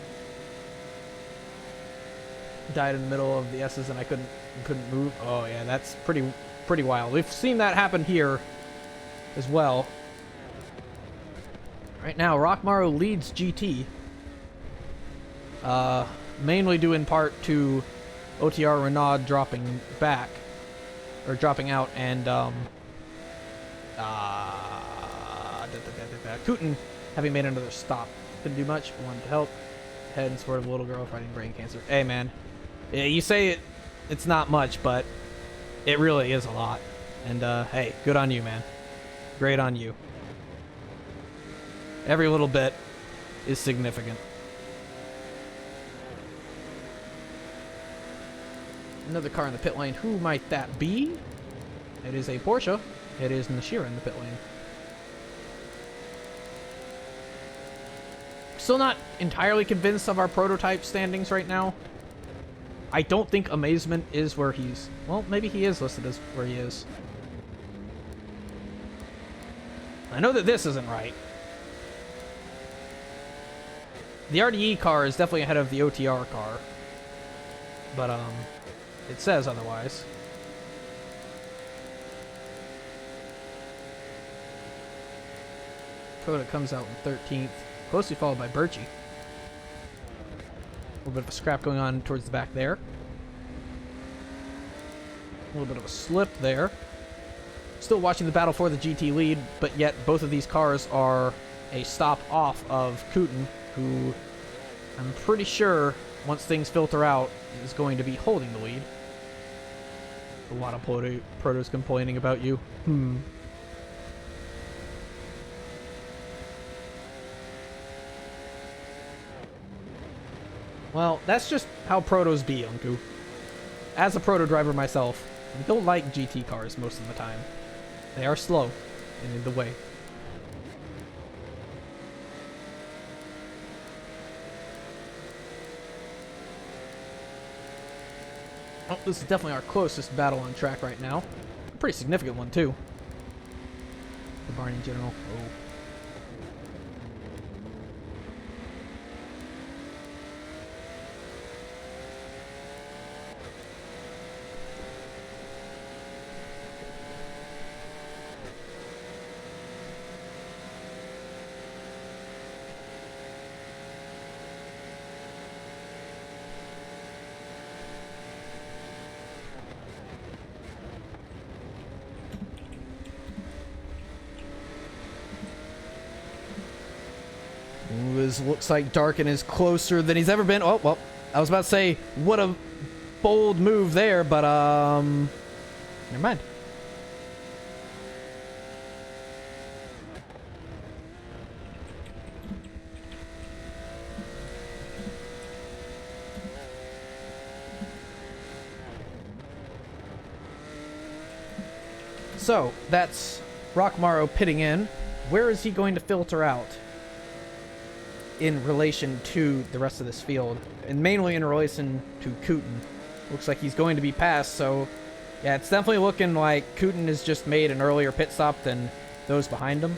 Died in the middle of the S's and I couldn't move. Oh yeah, that's pretty wild. We've seen that happen here as well. Right now, Rockmaro leads GT. Mainly due in part to OTR Renaud dropping back. Or dropping out, and Kooten having made another stop. Couldn't do much, but wanted to help. Head and support of a little girl fighting brain cancer. Hey man, yeah, you say it's not much, but it really is a lot. And hey, good on you, man. Great on you. Every little bit is significant. Another car in the pit lane. Who might that be? It is a Porsche. It is Nashira in the pit lane. Still not entirely convinced of our prototype standings right now. I don't think Amazement is where he's... Well, maybe he is listed as where he is. I know that this isn't right. The RDE car is definitely ahead of the OTR car. But, it says otherwise. Coda comes out in 13th, closely followed by Birchie. A little bit of a scrap going on towards the back there. A little bit of a slip there. Still watching the battle for the GT lead, but yet both of these cars are a stop off of Kooten, who I'm pretty sure, once things filter out, is going to be holding the lead. A lot of protos complaining about you. Well, that's just how protos be, Unku. As a proto driver myself, I don't like GT cars most of the time. They are slow and in the way. Oh, this is definitely our closest battle on track right now. A pretty significant one, too. The Barney General. Oh. This looks like Darkin is closer than he's ever been. Oh, well, I was about to say, what a bold move there, but, never mind. So, that's Rockmaro pitting in. Where is he going to filter out in relation to the rest of this field? And mainly in relation to Kooten. Looks like he's going to be passed, so yeah, it's definitely looking like Kooten has just made an earlier pit stop than those behind him.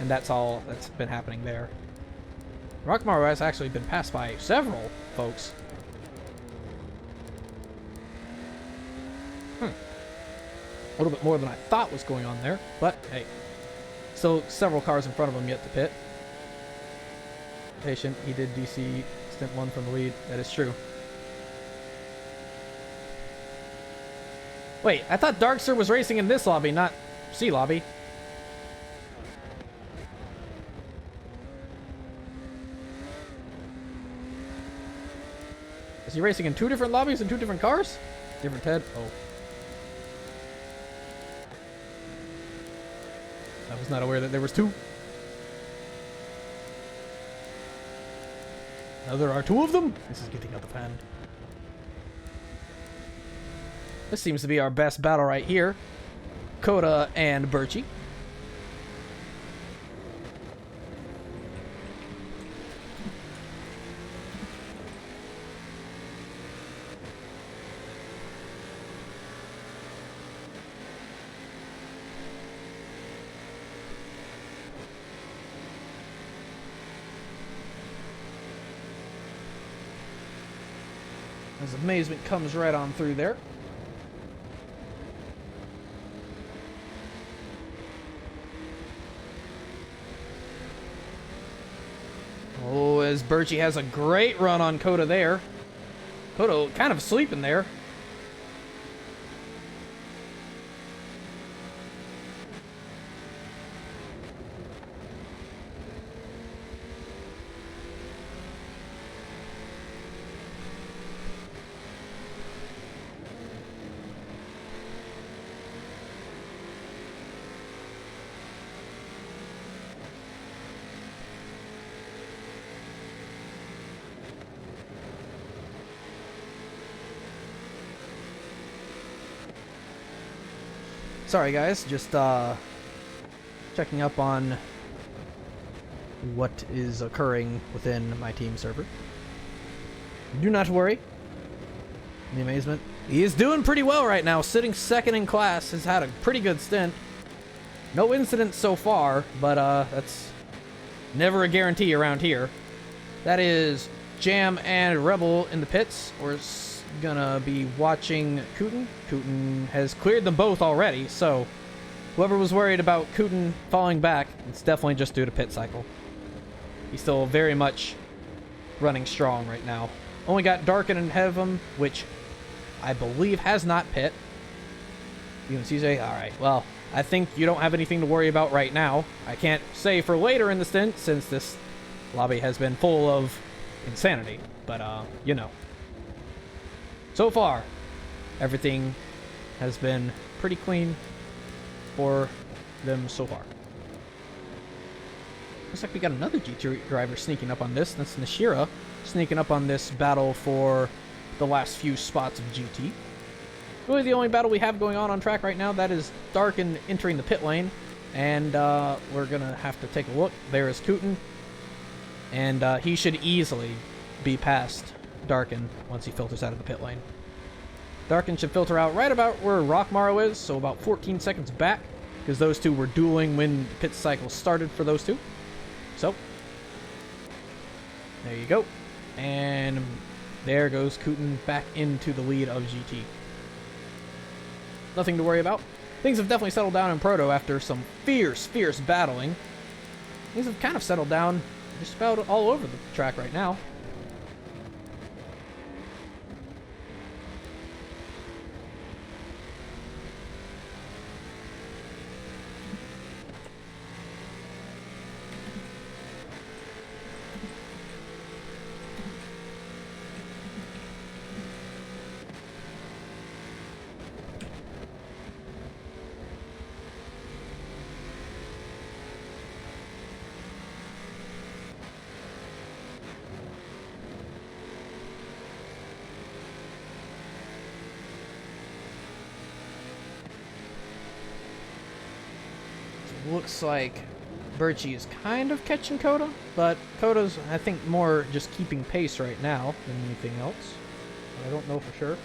And that's all that's been happening there. Rockmaro has actually been passed by several folks. A little bit more than I thought was going on there, but hey, still several cars in front of him yet to pit. Patient, he did DC Stint 1 from the lead. That is true. Wait, I thought Darkster was racing in this lobby, not C lobby. Is he racing in two different lobbies and two different cars? Different Ted? Oh. I was not aware that there was two. Now there are two of them? This is getting out of hand. This seems to be our best battle right here. Coda and Birchie. As Amazement comes right on through there. Oh, as Birchie has a great run on Coda there. Coda kind of sleeping there. Sorry guys, just checking up on what is occurring within my team server. Do not worry. The Amazement, he is doing pretty well right now, sitting second in class, has had a pretty good stint. No incidents so far, but that's never a guarantee around here. That is Jam and Rebel in the pits. We're gonna be watching Kooten. Kooten has cleared them both already, so whoever was worried about Kooten falling back, it's definitely just due to pit cycle. He's still very much running strong right now. Only got Darkin ahead of him, which I believe has not pit. Even CJ? Alright, well, I think you don't have anything to worry about right now. I can't say for later in the stint, since this lobby has been full of insanity, but you know. So far, everything has been pretty clean for them so far. Looks like we got another GT driver sneaking up on this. That's Nashira sneaking up on this battle for the last few spots of GT. Really the only battle we have going on track right now, that is Darkin entering the pit lane. And we're going to have to take a look. There is Kooten. And he should easily be past Darkin once he filters out of the pit lane. Darken should filter out right about where Rockmaro is, so about 14 seconds back, because those two were dueling when the pit cycle started for those two. So, there you go. And there goes Kooten back into the lead of GT. Nothing to worry about. Things have definitely settled down in Proto after some fierce battling. Things have kind of settled down just about all over the track right now. Looks like Birchie is kind of catching Coda, but Coda's, I think, more just keeping pace right now than anything else. But I don't know for sure.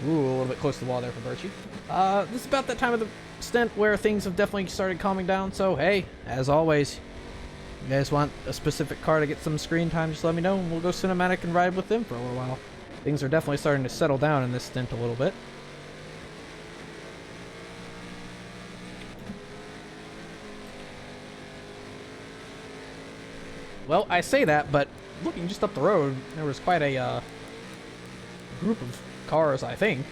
Ooh, a little bit close to the wall there for Birchie. This is about that time of the stint where things have definitely started calming down, so hey, as always, you guys want a specific car to get some screen time, just let me know and we'll go cinematic and ride with them for a little while. Things are definitely starting to settle down in this stint a little bit. Well, I say that, but looking just up the road, there was quite a group of cars, I think.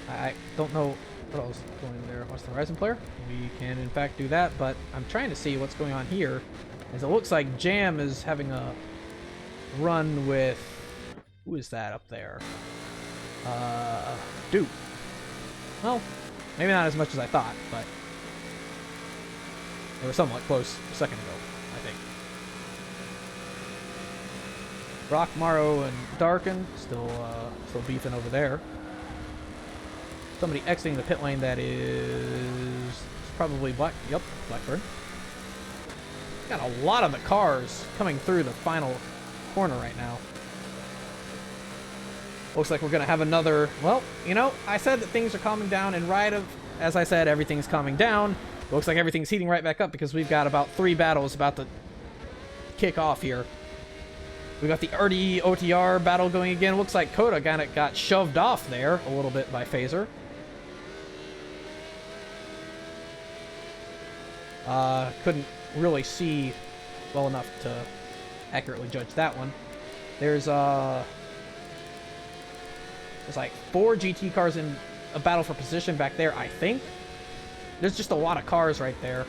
I don't know what else is going there. What's the Horizon player? We can, in fact, do that, but I'm trying to see what's going on here, as it looks like Jam is having a run with... Who is that up there? Duke. Well, maybe not as much as I thought, but... They were somewhat close a second ago, I think. Rockmaro and Darken still beefing over there. Somebody exiting the pit lane that is probably Blackbird. Got a lot of the cars coming through the final corner right now. Looks like we're gonna have another. Well, you know, I said that things are calming down, and as I said, everything's calming down. Looks like everything's heating right back up because we've got about 3 battles about to kick off here. We got the RD OTR battle going again. Looks like Coda got shoved off there a little bit by Phaser. Couldn't really see well enough to accurately judge that one. There's like 4 GT cars in a battle for position back there, I think. There's just a lot of cars right there.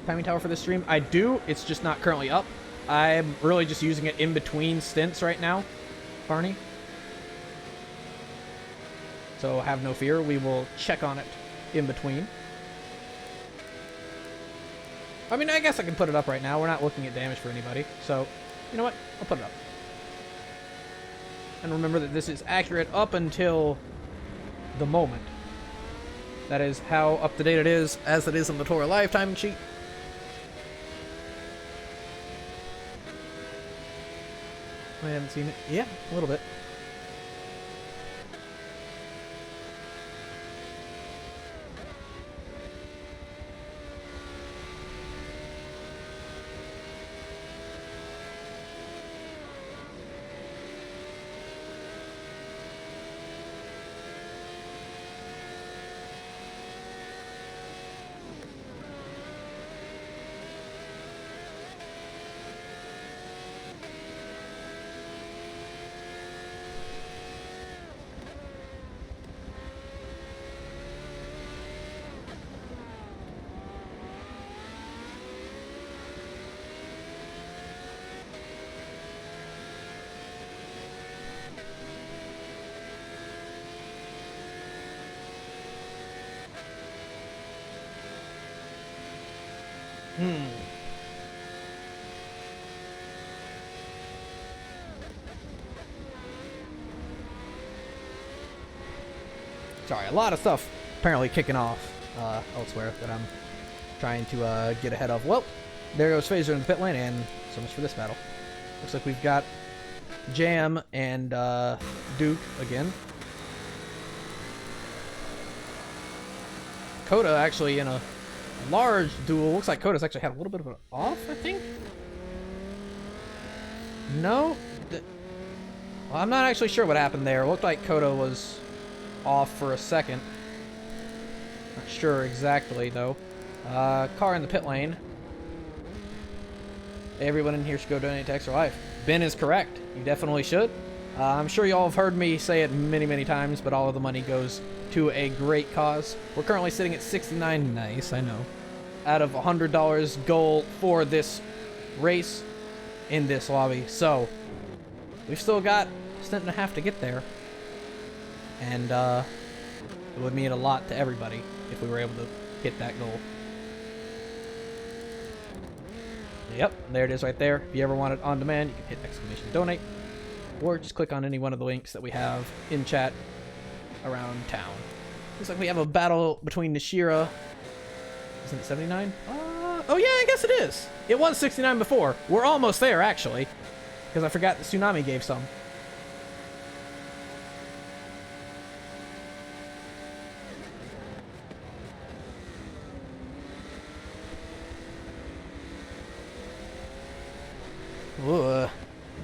Timing tower for this stream? I do. It's just not currently up. I'm really just using it in between stints right now, Barney. So have no fear. We will check on it in between. I mean, I guess I can put it up right now. We're not looking at damage for anybody. So, you know what? I'll put it up. And remember that this is accurate up until the moment. That is how up to date it is, as it is in the TORA live timing sheet. I haven't seen it. Yeah, a little bit. Sorry, a lot of stuff apparently kicking off elsewhere that I'm trying to get ahead of. Well, there goes Phaser in the pit lane, and so much for this battle. Looks like we've got Jam and Duke again. Coda actually in a large duel. Looks like Coda's actually had a little bit of an off, I think? No? Well, I'm not actually sure what happened there. It looked like Coda was off for a second. Not sure exactly, though. Car in the pit lane. Everyone in here should go donate to Extra Life. Ben is correct. You definitely should. I'm sure you all have heard me say it many, many times, but all of the money goes to a great cause. We're currently sitting at 69. Nice, I know. Out of $100 goal for this race in this lobby. So, we've still got a stint and a half to get there. And it would mean a lot to everybody if we were able to hit that goal. Yep, there it is right there. If you ever want it on demand, you can hit exclamation donate, or just click on any one of the links that we have in chat around town. Looks like we have a battle between Nishira. Isn't it 79? Oh yeah, I guess it is. It was 69 before. We're almost there, actually, because I forgot the Tsunami gave some.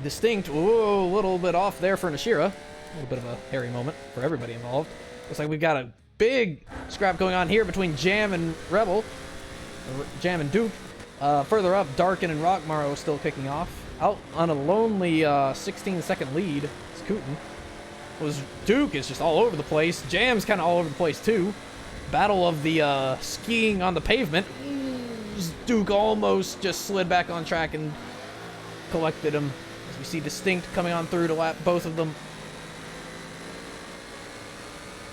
Distinct. Ooh, a little bit off there for Nishira. A little bit of a hairy moment for everybody involved. Looks like we've got a big scrap going on here between Jam and Rebel. Or Jam and Duke. Further up, Darkin and Rockmaro still kicking off. Out on a lonely 16-second lead is Kooten. Duke is just all over the place. Jam's kind of all over the place too. Battle of the skiing on the pavement. Duke almost just slid back on track and collected him. As we see Distinct coming on through to lap both of them.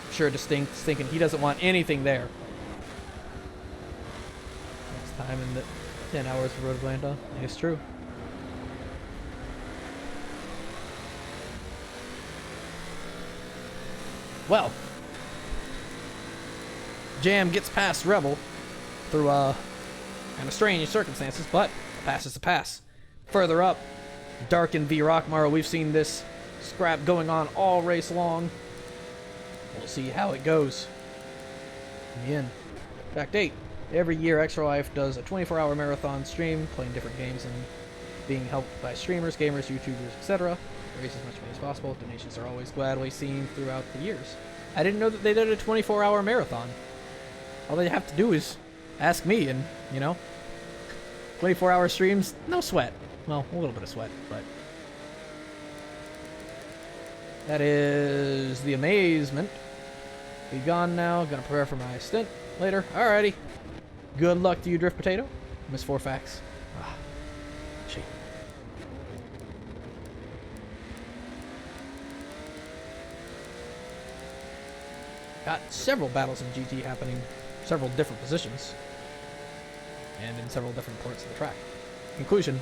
I'm sure Distinct is thinking he doesn't want anything there. Next time in the 10 hours of Road Atlanta. It's true. Well, Jam gets past Rebel through kind of strange circumstances, but a pass is a pass. Further up, Darkin v Rockmaro. We've seen this scrap going on all race long. We'll see how it goes in the end. Fact 8. Every year, Extra Life does a 24-hour marathon stream, playing different games and being helped by streamers, gamers, YouTubers, etc. Raise as much money as possible. Donations are always gladly seen throughout the years. I didn't know that they did a 24-hour marathon. All they have to do is ask me, and, 24-hour streams, no sweat. Well, a little bit of sweat, but... That is the amazement. Be gone now. Gonna prepare for my stint later. Alrighty. Good luck to you, Drift Potato. Miss 4 facts. Shit. Got several battles in GT happening, several different positions, and in several different parts of the track. Conclusion,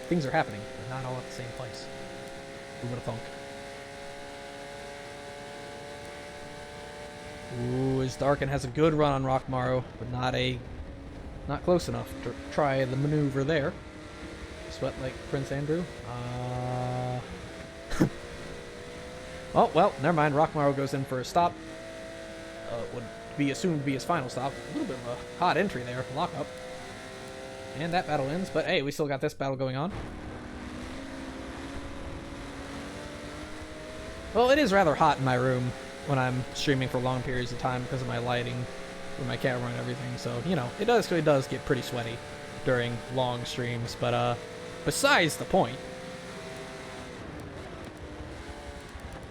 things are happening, but not all at the same place. Who would have thunk? Ooh, as Darkin has a good run on Rockmaro, but not close enough to try the maneuver there. Sweat like Prince Andrew. Oh, well, never mind. Rockmaro goes in for a stop. Would be assumed to be his final stop. A little bit of a hot entry there. Lockup. And that battle ends, but hey, we still got this battle going on. Well, it is rather hot in my room when I'm streaming for long periods of time because of my lighting with my camera and everything, so, it does get pretty sweaty during long streams, but, besides the point.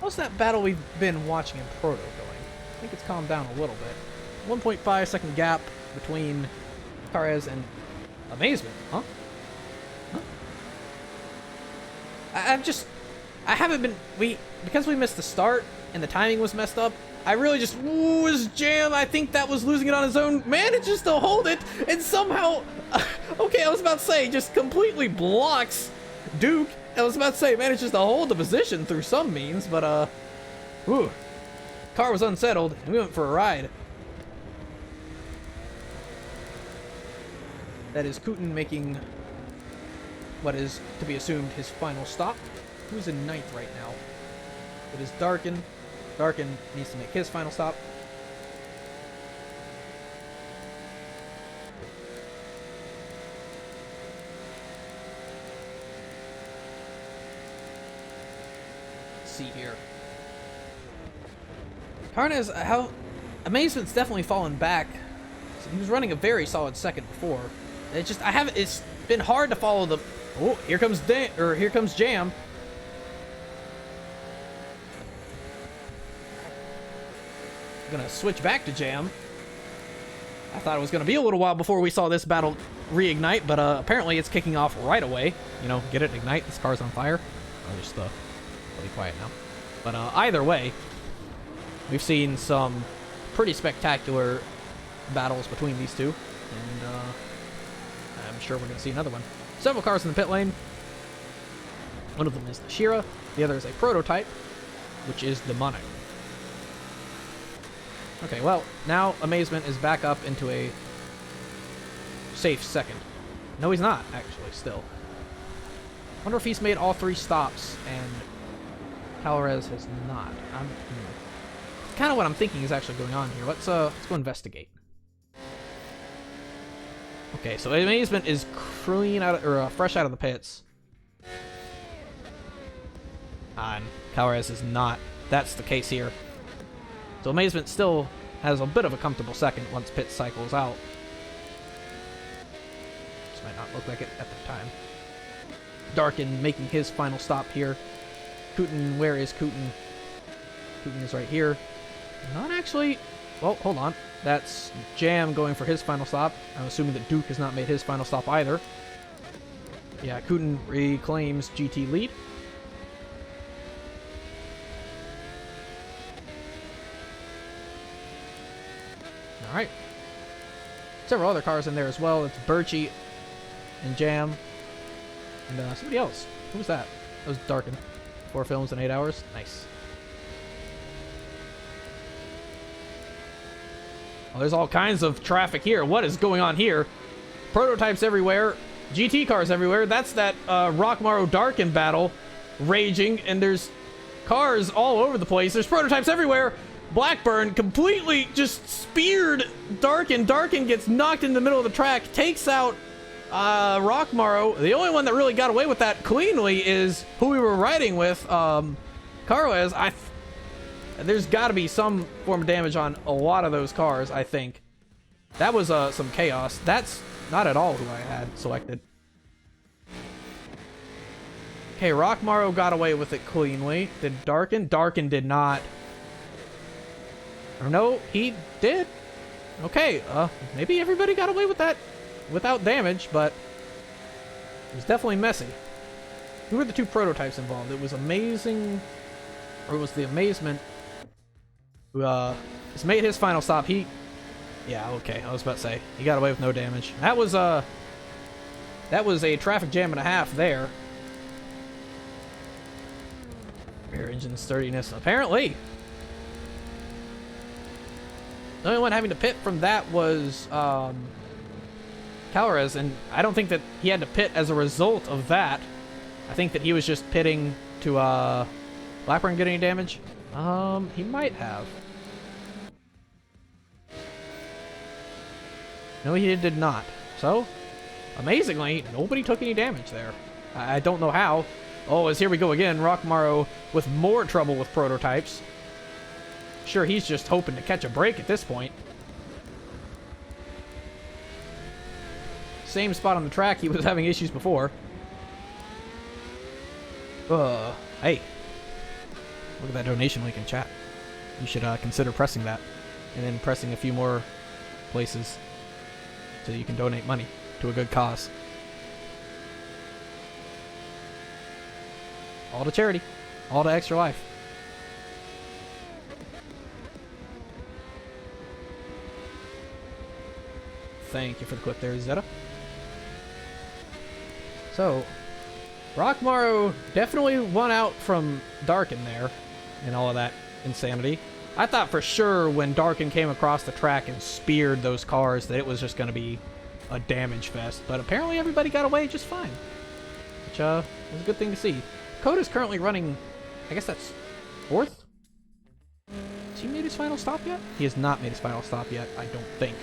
How's that battle we've been watching in Proto going? I think it's calmed down a little bit. 1.5 second gap between Karez and Amazement, huh? I haven't been, because we missed the start and the timing was messed up, I really just was Jam. I think that was losing it on his own. Manages to hold it and somehow, okay, I was about to say, just completely blocks Duke. I was about to say, manages to hold the position through some means, but, whew. Car was unsettled, and we went for a ride. That is Kooten making what is to be assumed his final stop. Who's in 9th right now? It is Darkin. Darkin needs to make his final stop. Let's see here. Karnez, how Amazement's definitely fallen back. He was running a very solid second before. It's been hard to follow the. Oh, here comes Jam. Gonna switch back to Jam. I thought it was gonna be a little while before we saw this battle reignite, but apparently it's kicking off right away. You know, get it, ignite. This car's on fire. I'll just really quiet now. But either way, we've seen some pretty spectacular battles between these two, and I'm sure we're gonna see another one. Several cars in the pit lane. One of them is the Shira. The other is a prototype, which is the Demonic. Okay, well, now Amazement is back up into a safe second. No, he's not, actually, still. Wonder if he's made all 3 stops, and Calvarez has not. Kind of what I'm thinking is actually going on here. Let's go investigate. Okay, so Amazement is clean out or fresh out of the pits. And Calvarez is not. That's the case here. So Amazement still has a bit of a comfortable second once pit cycles out. This might not look like it at the time. Darkin making his final stop here. Kooten, where is Kooten? Kooten is right here. Not actually. Well, hold on. That's Jam going for his final stop. I'm assuming that Duke has not made his final stop either. Yeah, Kooten reclaims GT lead. Alright. Several other cars in there as well. It's Birchie and Jam. And somebody else. Who was that? That was Darkin. 4 films in 8 hours. Nice. Well, there's all kinds of traffic here. What is going on here? Prototypes everywhere. GT cars everywhere. That's that Rockmaro Darkin battle raging. And there's cars all over the place. There's prototypes everywhere. Blackburn completely just speared Darkin. Darkin gets knocked in the middle of the track, takes out Rockmaro. The only one that really got away with that cleanly is who we were riding with, Carles. There's got to be some form of damage on a lot of those cars, I think. That was some chaos. That's not at all who I had selected. Okay, Rockmaro got away with it cleanly. Did Darkin? Darkin did not. Or no, he did. Okay, maybe everybody got away with that without damage, but it was definitely messy. Who were the 2 prototypes involved? It was Amazing, or it was the Amazement who has made his final stop. Yeah, okay, I was about to say he got away with no damage. That was a traffic jam and a half there. Rear engine sturdiness, apparently. The only one having to pit from that was Calvarez, and I don't think that he had to pit as a result of that. I think that he was just pitting to Blackburn get any damage. He might have. No, he did not. So, amazingly, nobody took any damage there. I don't know how. Oh, as here we go again. Rockmaro with more trouble with prototypes. Sure, he's just hoping to catch a break at this point. Same spot on the track he was having issues before. Hey. Look at that donation link in chat. You should consider pressing that. And then pressing a few more places so you can donate money to a good cause. All to charity. All to Extra Life. Thank you for the clip there, Zeta. So, Rockmaru definitely won out from Darkin there and all of that insanity. I thought for sure when Darkin came across the track and speared those cars that it was just going to be a damage fest, but apparently everybody got away just fine, which was a good thing to see. Koda's currently running, I guess that's 4th? Has he made his final stop yet? He has not made his final stop yet, I don't think.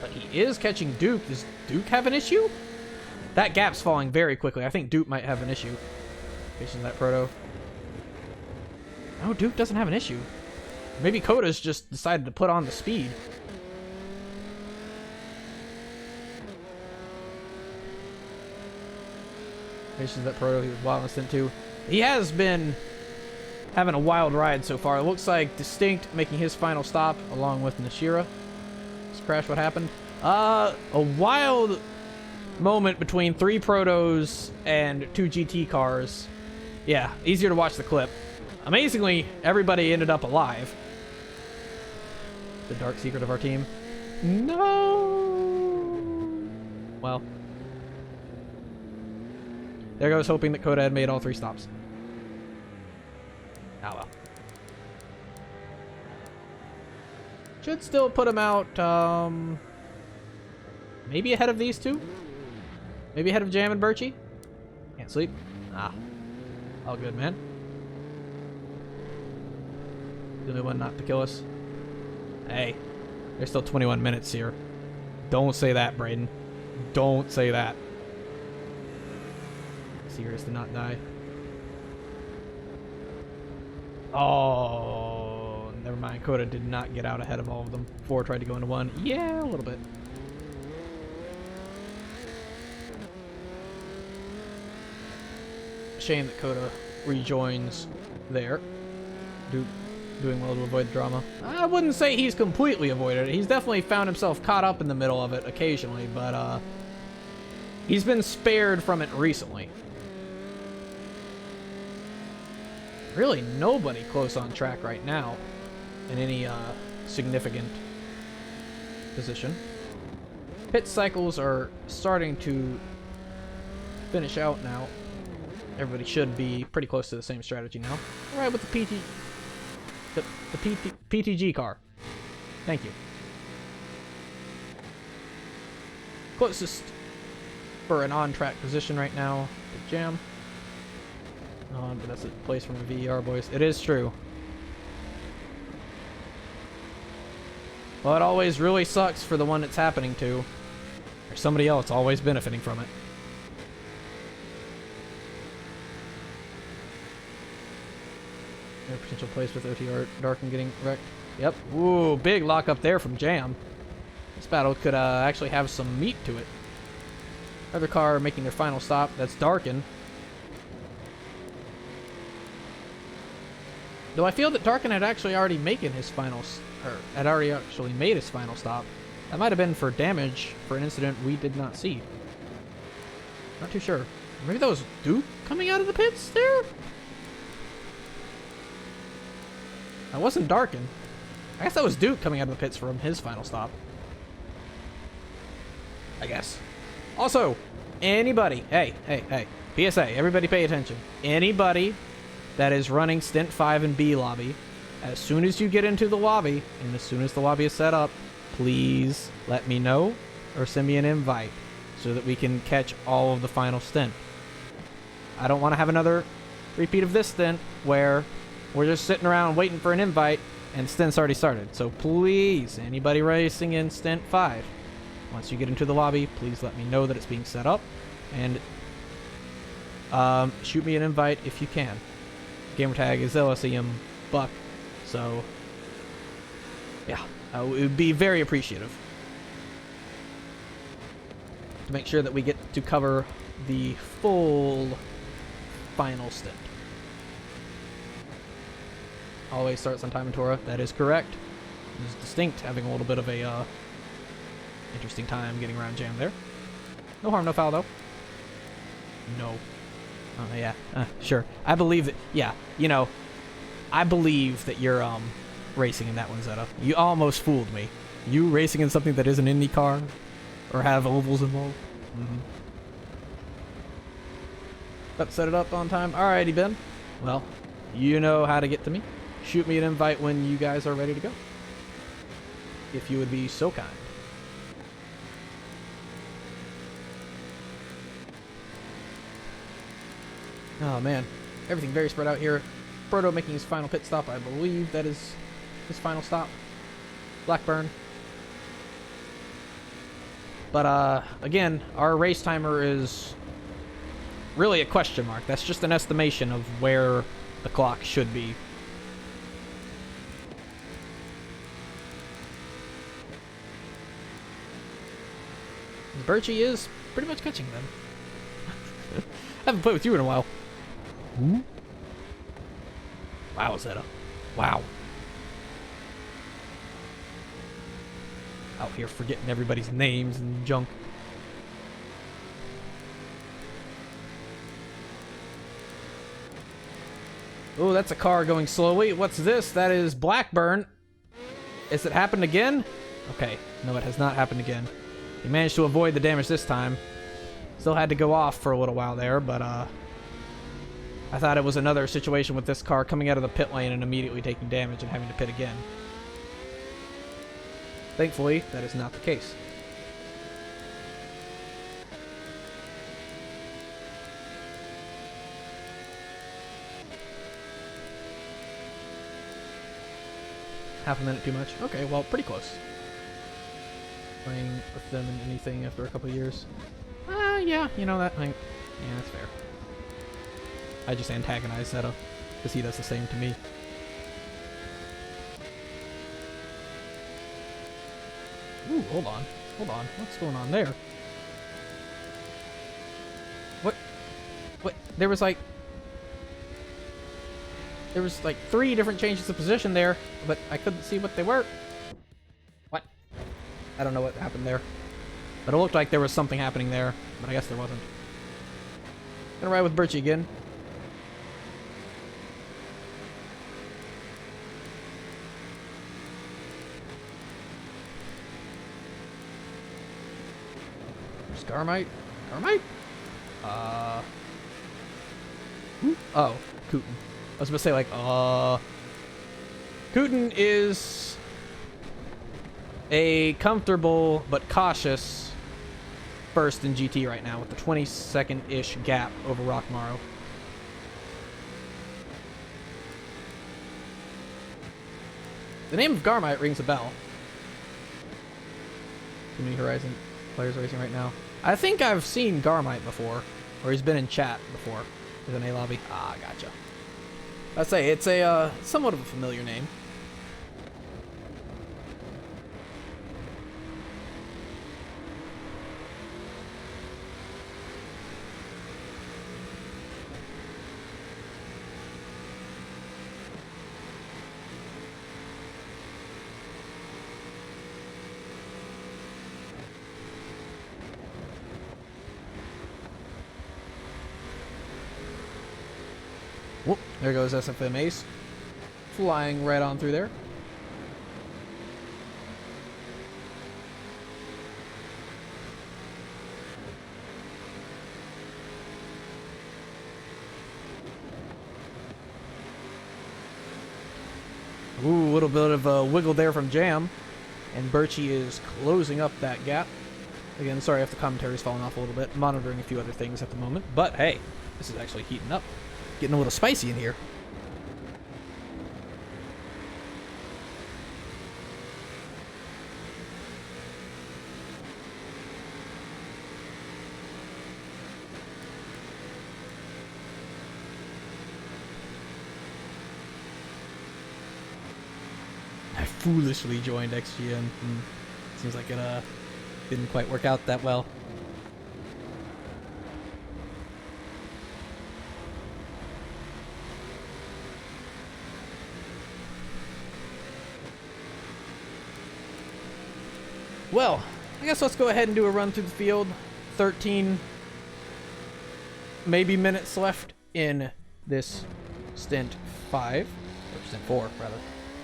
But he is catching Duke. Does Duke have an issue? That gap's falling very quickly. I think Duke might have an issue. Facing that Proto. No, Duke doesn't have an issue. Maybe Koda's just decided to put on the speed. Faces that Proto. He was wild in Stint 2. He has been having a wild ride so far. It looks like Distinct making his final stop along with Nishira. Let's crash what happened. A wild moment between 3 Protos and 2 GT cars. Yeah, easier to watch the clip. Amazingly, everybody ended up alive. The dark secret of our team. No! Well. There goes hoping that Koda had made all 3 stops. Oh well. Should still put him out, maybe ahead of these 2? Maybe ahead of Jam and Birchie? Can't sleep. Ah. All good, man. The only one not to kill us. Hey. There's still 21 minutes here. Don't say that, Brayden. Don't say that. Sirius did not die. Oh, never mind. Koda did not get out ahead of all of them. 4 tried to go into 1. Yeah, a little bit. Shame that Koda rejoins there. Doing well to avoid the drama. I wouldn't say he's completely avoided it. He's definitely found himself caught up in the middle of it occasionally, but he's been spared from it recently. Really nobody close on track right now in any significant position. Pit cycles are starting to finish out now. Everybody should be pretty close to the same strategy now. All right, with the PTG car. Thank you. Closest for an on-track position right now, the Jam. But that's a place from the VER, boys. It is true. Well, it always really sucks for the one it's happening to. There's somebody else always benefiting from it. No potential place with OTR Darkin getting wrecked. Yep. Ooh, big lock up there from Jam. This battle could actually have some meat to it. Other car making their final stop. That's Darkin. Though I feel that Darkin had actually already made his final stop. That might have been for damage for an incident we did not see. Not too sure. Maybe that was Duke coming out of the pits there? That wasn't Darkin. I guess that was Duke coming out of the pits from his final stop. I guess. Also, anybody, hey, PSA, everybody pay attention. Anybody that is running Stint 5 and B lobby, as soon as you get into the lobby, and as soon as the lobby is set up, please let me know or send me an invite so that we can catch all of the final Stint. I don't want to have another repeat of this Stint where we're just sitting around waiting for an invite and Stint's already started. So please, anybody racing in Stint 5, once you get into the lobby, please let me know that it's being set up, and shoot me an invite if you can. Gamertag is LSEM Buck, so yeah, it would be very appreciative to make sure that we get to cover the full final Stint. Always starts on time in TORA. That is correct. It is Distinct having a little bit of a interesting time getting around Jam there. No harm, no foul though. No. Oh yeah, sure. I believe that. Yeah, you know, I believe that you're racing in that one, Zeta. You almost fooled me. You racing in something that isn't IndyCar or have ovals involved. Mm-hmm. But set it up on time. Alrighty, Ben. Well, you know how to get to me. Shoot me an invite when you guys are ready to go. If you would be so kind. Oh man, everything very spread out here. Proto making his final pit stop. I believe that is his final stop. Blackburn. But again, our race timer is really a question mark. That's just an estimation of where the clock should be. Birchie is pretty much catching them. I haven't played with you in a while. Ooh. Wow, Zeta. Wow. Out here forgetting everybody's names and junk. Oh, that's a car going slowly. What's this? That is Blackburn. Has it happened again? Okay. No, it has not happened again. He managed to avoid the damage this time. Still had to go off for a little while there, but I thought it was another situation with this car coming out of the pit lane and immediately taking damage and having to pit again. Thankfully, that is not the case. Half a minute too much? Okay, well, pretty close. Playing with them in anything after a couple of years. Yeah, you know that. Yeah, that's fair. I just antagonize Zeta, because he does the same to me. Ooh, hold on. Hold on. What's going on there? What? There was like 3 different changes of position there, but I couldn't see what they were. What? I don't know what happened there. But it looked like there was something happening there, but I guess there wasn't. Gonna ride with Birchie again. There's Garmite. Garmite? Oh, Cooten. I was gonna say like, Cooten is a comfortable but cautious first in GT right now with the 20-second-ish gap over Rockmaro. The name of Garmite rings a bell. Too many Horizon players racing right now. I think I've seen Garmite before, or he's been in chat before with an A lobby. Ah, gotcha. I'd say it's a somewhat of a familiar name. Whoop, there goes SFM Ace. Flying right on through there. Ooh, a little bit of a wiggle there from Jam. And Birchie is closing up that gap. Again, sorry if the commentary's falling off a little bit. Monitoring a few other things at the moment. But hey, this is actually heating up. Getting a little spicy in here. I foolishly joined XGN. Seems like it didn't quite work out that well. Well, I guess let's go ahead and do a run through the field. 13 maybe minutes left in this Stint 5, or Stint 4, rather.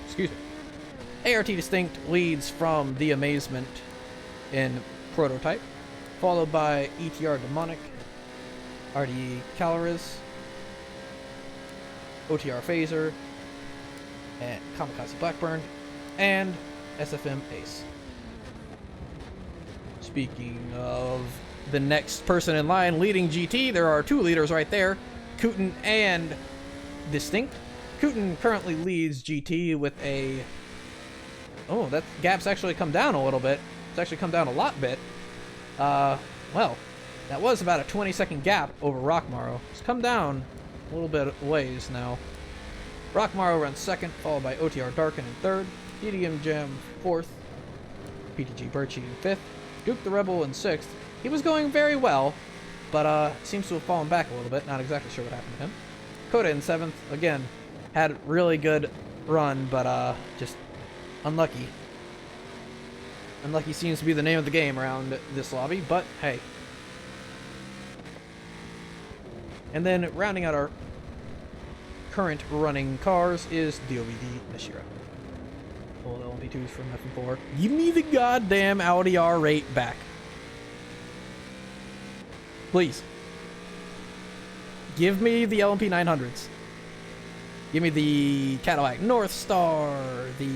Excuse me. ART Distinct leads from The Amazement in Prototype, followed by ETR Demonic, RDE Caloris, OTR Phaser, and Kamikaze Blackburn, and SFM Ace. Speaking of the next person in line leading GT, there are two leaders right there, Kooten and Distinct. Kooten currently leads GT with a... Oh, that gap's actually come down a little bit. It's actually come down a lot bit. Well, that was about a 20-second gap over Rockmaro. It's come down a little bit of ways now. Rockmaro runs second, followed by OTR Darken in third, EDM Jam fourth, PTG Birchie in fifth, Duke the Rebel in sixth. He was going very well, but seems to have fallen back a little bit. Not exactly sure what happened to him. Coda in seventh, again, had really good run, but just unlucky. Unlucky seems to be the name of the game around this lobby, but hey. And then rounding out our current running cars is DOVD Nishira. Old LMP2s from F4. Give me the goddamn Audi R8 back. Please. Give me the LMP 900s. Give me the Cadillac North Star, the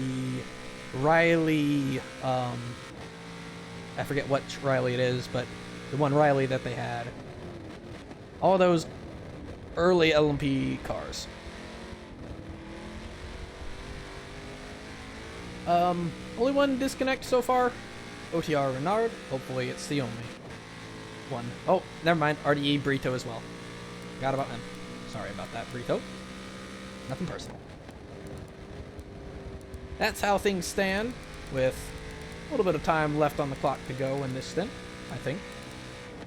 Riley, I forget what Riley it is, but the one Riley that they had. All those early LMP cars. Only one disconnect so far. OTR Renard. Hopefully it's the only one. Oh, never mind. RDE Brito as well. Forgot about him. Sorry about that, Brito. Nothing personal. That's how things stand, with a little bit of time left on the clock to go in this stint, I think.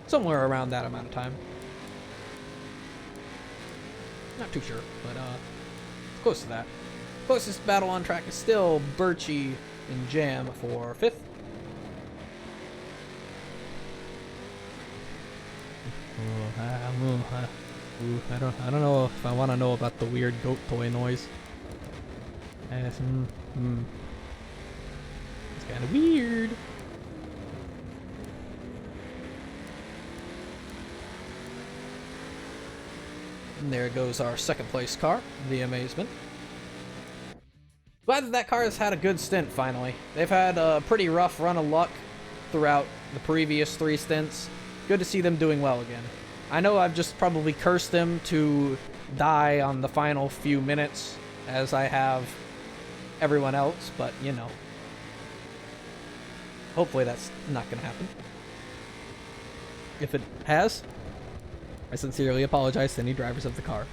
Somewhere around that amount of time. Not too sure, but close to that. Closest battle on track is still Birchie and Jam for fifth. I don't know if I want to know about the weird goat toy noise. It's kind of weird. And there goes our second place car, The Amazement. Glad that that car has had a good stint finally. They've had a pretty rough run of luck throughout the previous three stints. Good to see them doing well again. I know I've just probably cursed them to die on the final few minutes, as I have everyone else, but you know. Hopefully that's not gonna happen. If it has, I sincerely apologize to any drivers of the car.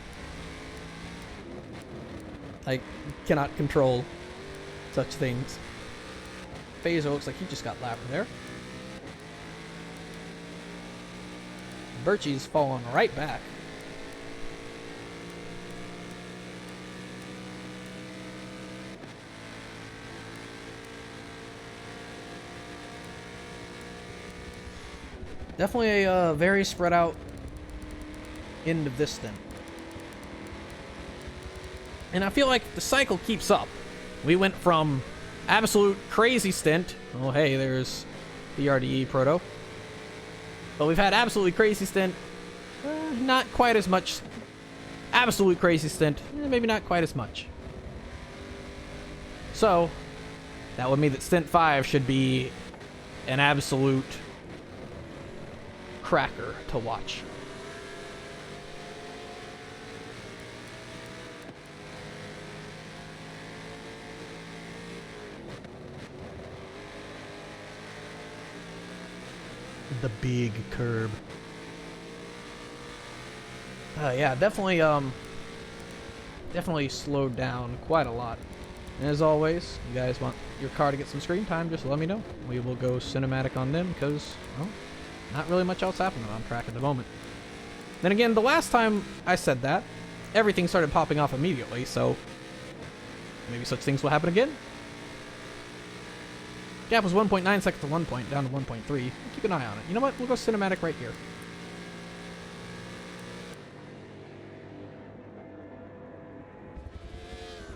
I cannot control such things. Phaser looks like he just got lapped there. Birchie's fallen right back. Definitely a very spread out end of this stint. And I feel like the cycle keeps up. We went from absolute crazy stint. Oh, hey, there's the RDE Proto. But we've had absolutely crazy stint. Not quite as much. Absolute crazy stint. Maybe not quite as much. So, that would mean that stint 5 should be an absolute cracker to watch. The big curb. Yeah, definitely slowed down quite a lot. And as always, you guys want your car to get some screen time, just let me know. We will go cinematic on them because, well, not really much else happening on track at the moment. Then again, the last time I said that, everything started popping off immediately, so maybe such things will happen again. Gap was 1.9 seconds to 1 point, down to 1.3. Keep an eye on it. You know what? We'll go cinematic right here.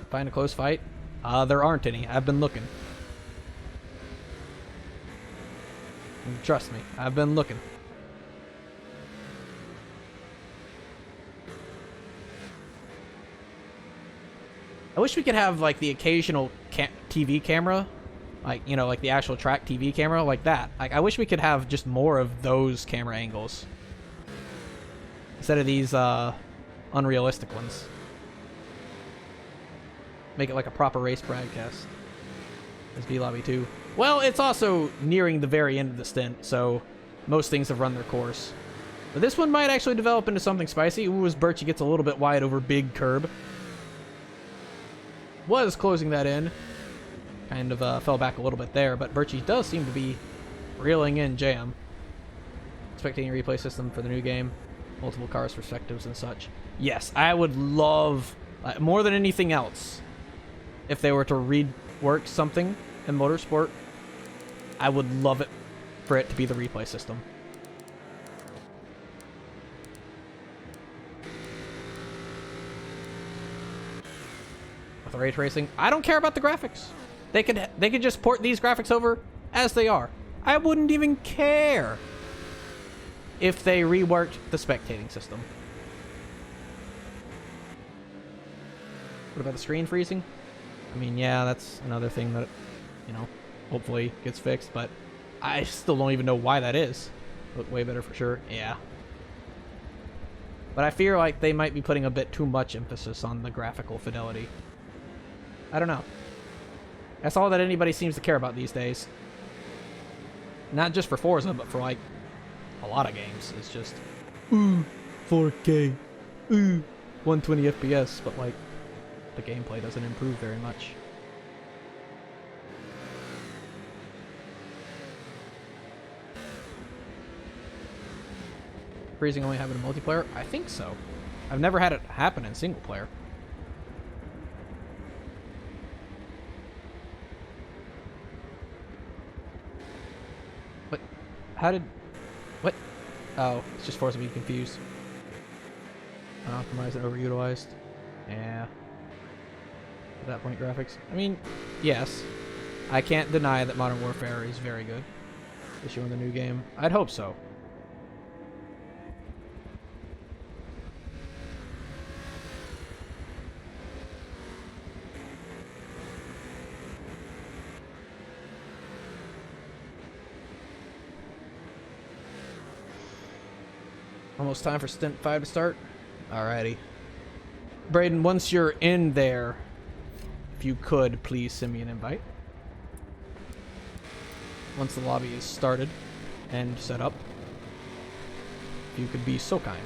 Find a close fight? There aren't any. I've been looking. Trust me, I've been looking. I wish we could have, like, the occasional TV camera. Like, you know, like the actual track TV camera, like that. Like, I wish we could have just more of those camera angles. Instead of these, unrealistic ones. Make it like a proper race broadcast. As B-Lobby 2. Well, it's also nearing the very end of the stint, so most things have run their course. But this one might actually develop into something spicy. Ooh, as Birchie gets a little bit wide over big curb. Was closing that in. Kind of fell back a little bit there, but Birchie does seem to be reeling in jam. Spectating replay system for the new game. Multiple cars' perspectives and such. Yes, I would love, more than anything else, if they were to rework something in motorsport, I would love it for it to be the replay system. With ray tracing, I don't care about the graphics. They could just port these graphics over as they are. I wouldn't even care if they reworked the spectating system. What about the screen freezing? I mean, yeah, that's another thing that, you know, hopefully gets fixed, but I still don't even know why that is. Look way better for sure. Yeah. But I fear like they might be putting a bit too much emphasis on the graphical fidelity. I don't know. That's all that anybody seems to care about these days. Not just for Forza, but for, like, a lot of games. It's just, ooh, 4K, ooh, 120 FPS, but, like, the gameplay doesn't improve very much. Freezing only happen in multiplayer? I think so. I've never had it happen in single player. What? How did... What? Oh, it's just Forza being confused. Unoptimized and overutilized. Yeah. At that point, graphics. I mean, yes. I can't deny that Modern Warfare is very good. Issue in the new game. I'd hope so. Almost time for Stint 5 to start. Alrighty. Braden, once you're in there, if you could, please send me an invite. Once the lobby is started and set up, if you could be so kind.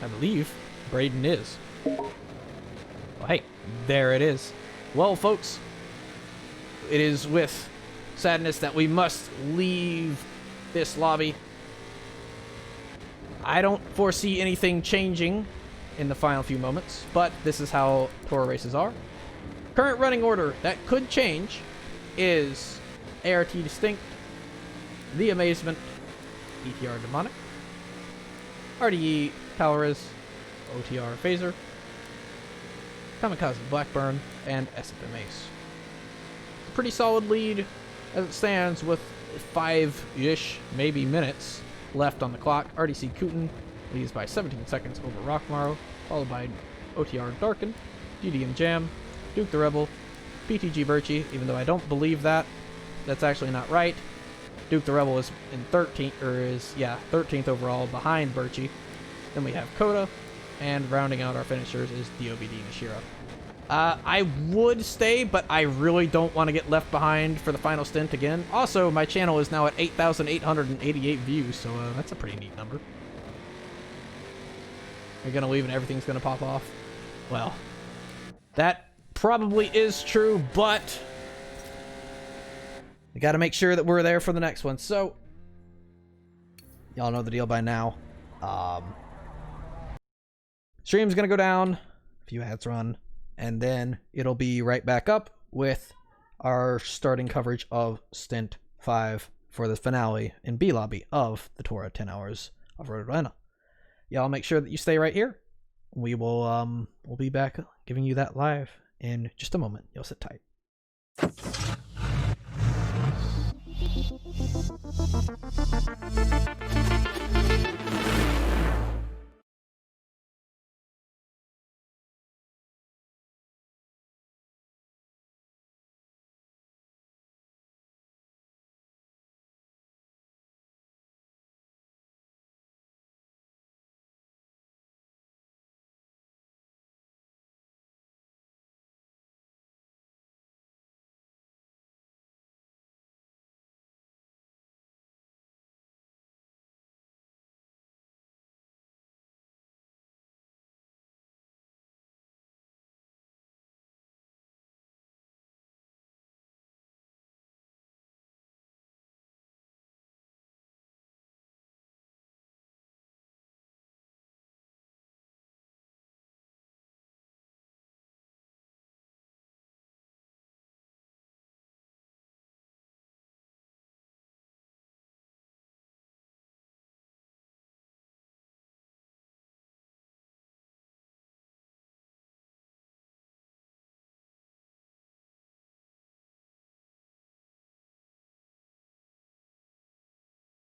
I believe Braden is. Well, hey, there it is. Well, folks, it is with sadness that we must leave this lobby. I don't foresee anything changing in the final few moments, but this is how TORA races are. Current running order that could change is ART Distinct, The Amazement, ETR Demonic, RDE Caloriz, OTR Phaser, Kamikaze Blackburn, and SFM Ace. Pretty solid lead as it stands with 5-ish, maybe minutes left on the clock. RDC Kooten leads by 17 seconds over Rockmaro, followed by OTR Darkin, DDM Jam, Duke the Rebel, PTG Birchie, even though I don't believe that. That's actually not right. Duke the Rebel is in 13th overall behind Birchie. Then we have Coda, and rounding out our finishers is DOBD Nishira. I would stay, but I really don't want to get left behind for the final stint again. Also, my channel is now at 8,888 views, so that's a pretty neat number. You're gonna leave and everything's gonna pop off? Well, that probably is true, but we gotta make sure that we're there for the next one. So, y'all know the deal by now. Stream's gonna go down, a few ads run, and then it'll be right back up with our starting coverage of Stint 5 for the finale in B-Lobby of the TORA 10 Hours of Road Atlanta. y'all make sure that you stay right here. We will we'll be back giving you that live in just a moment. You'll sit tight.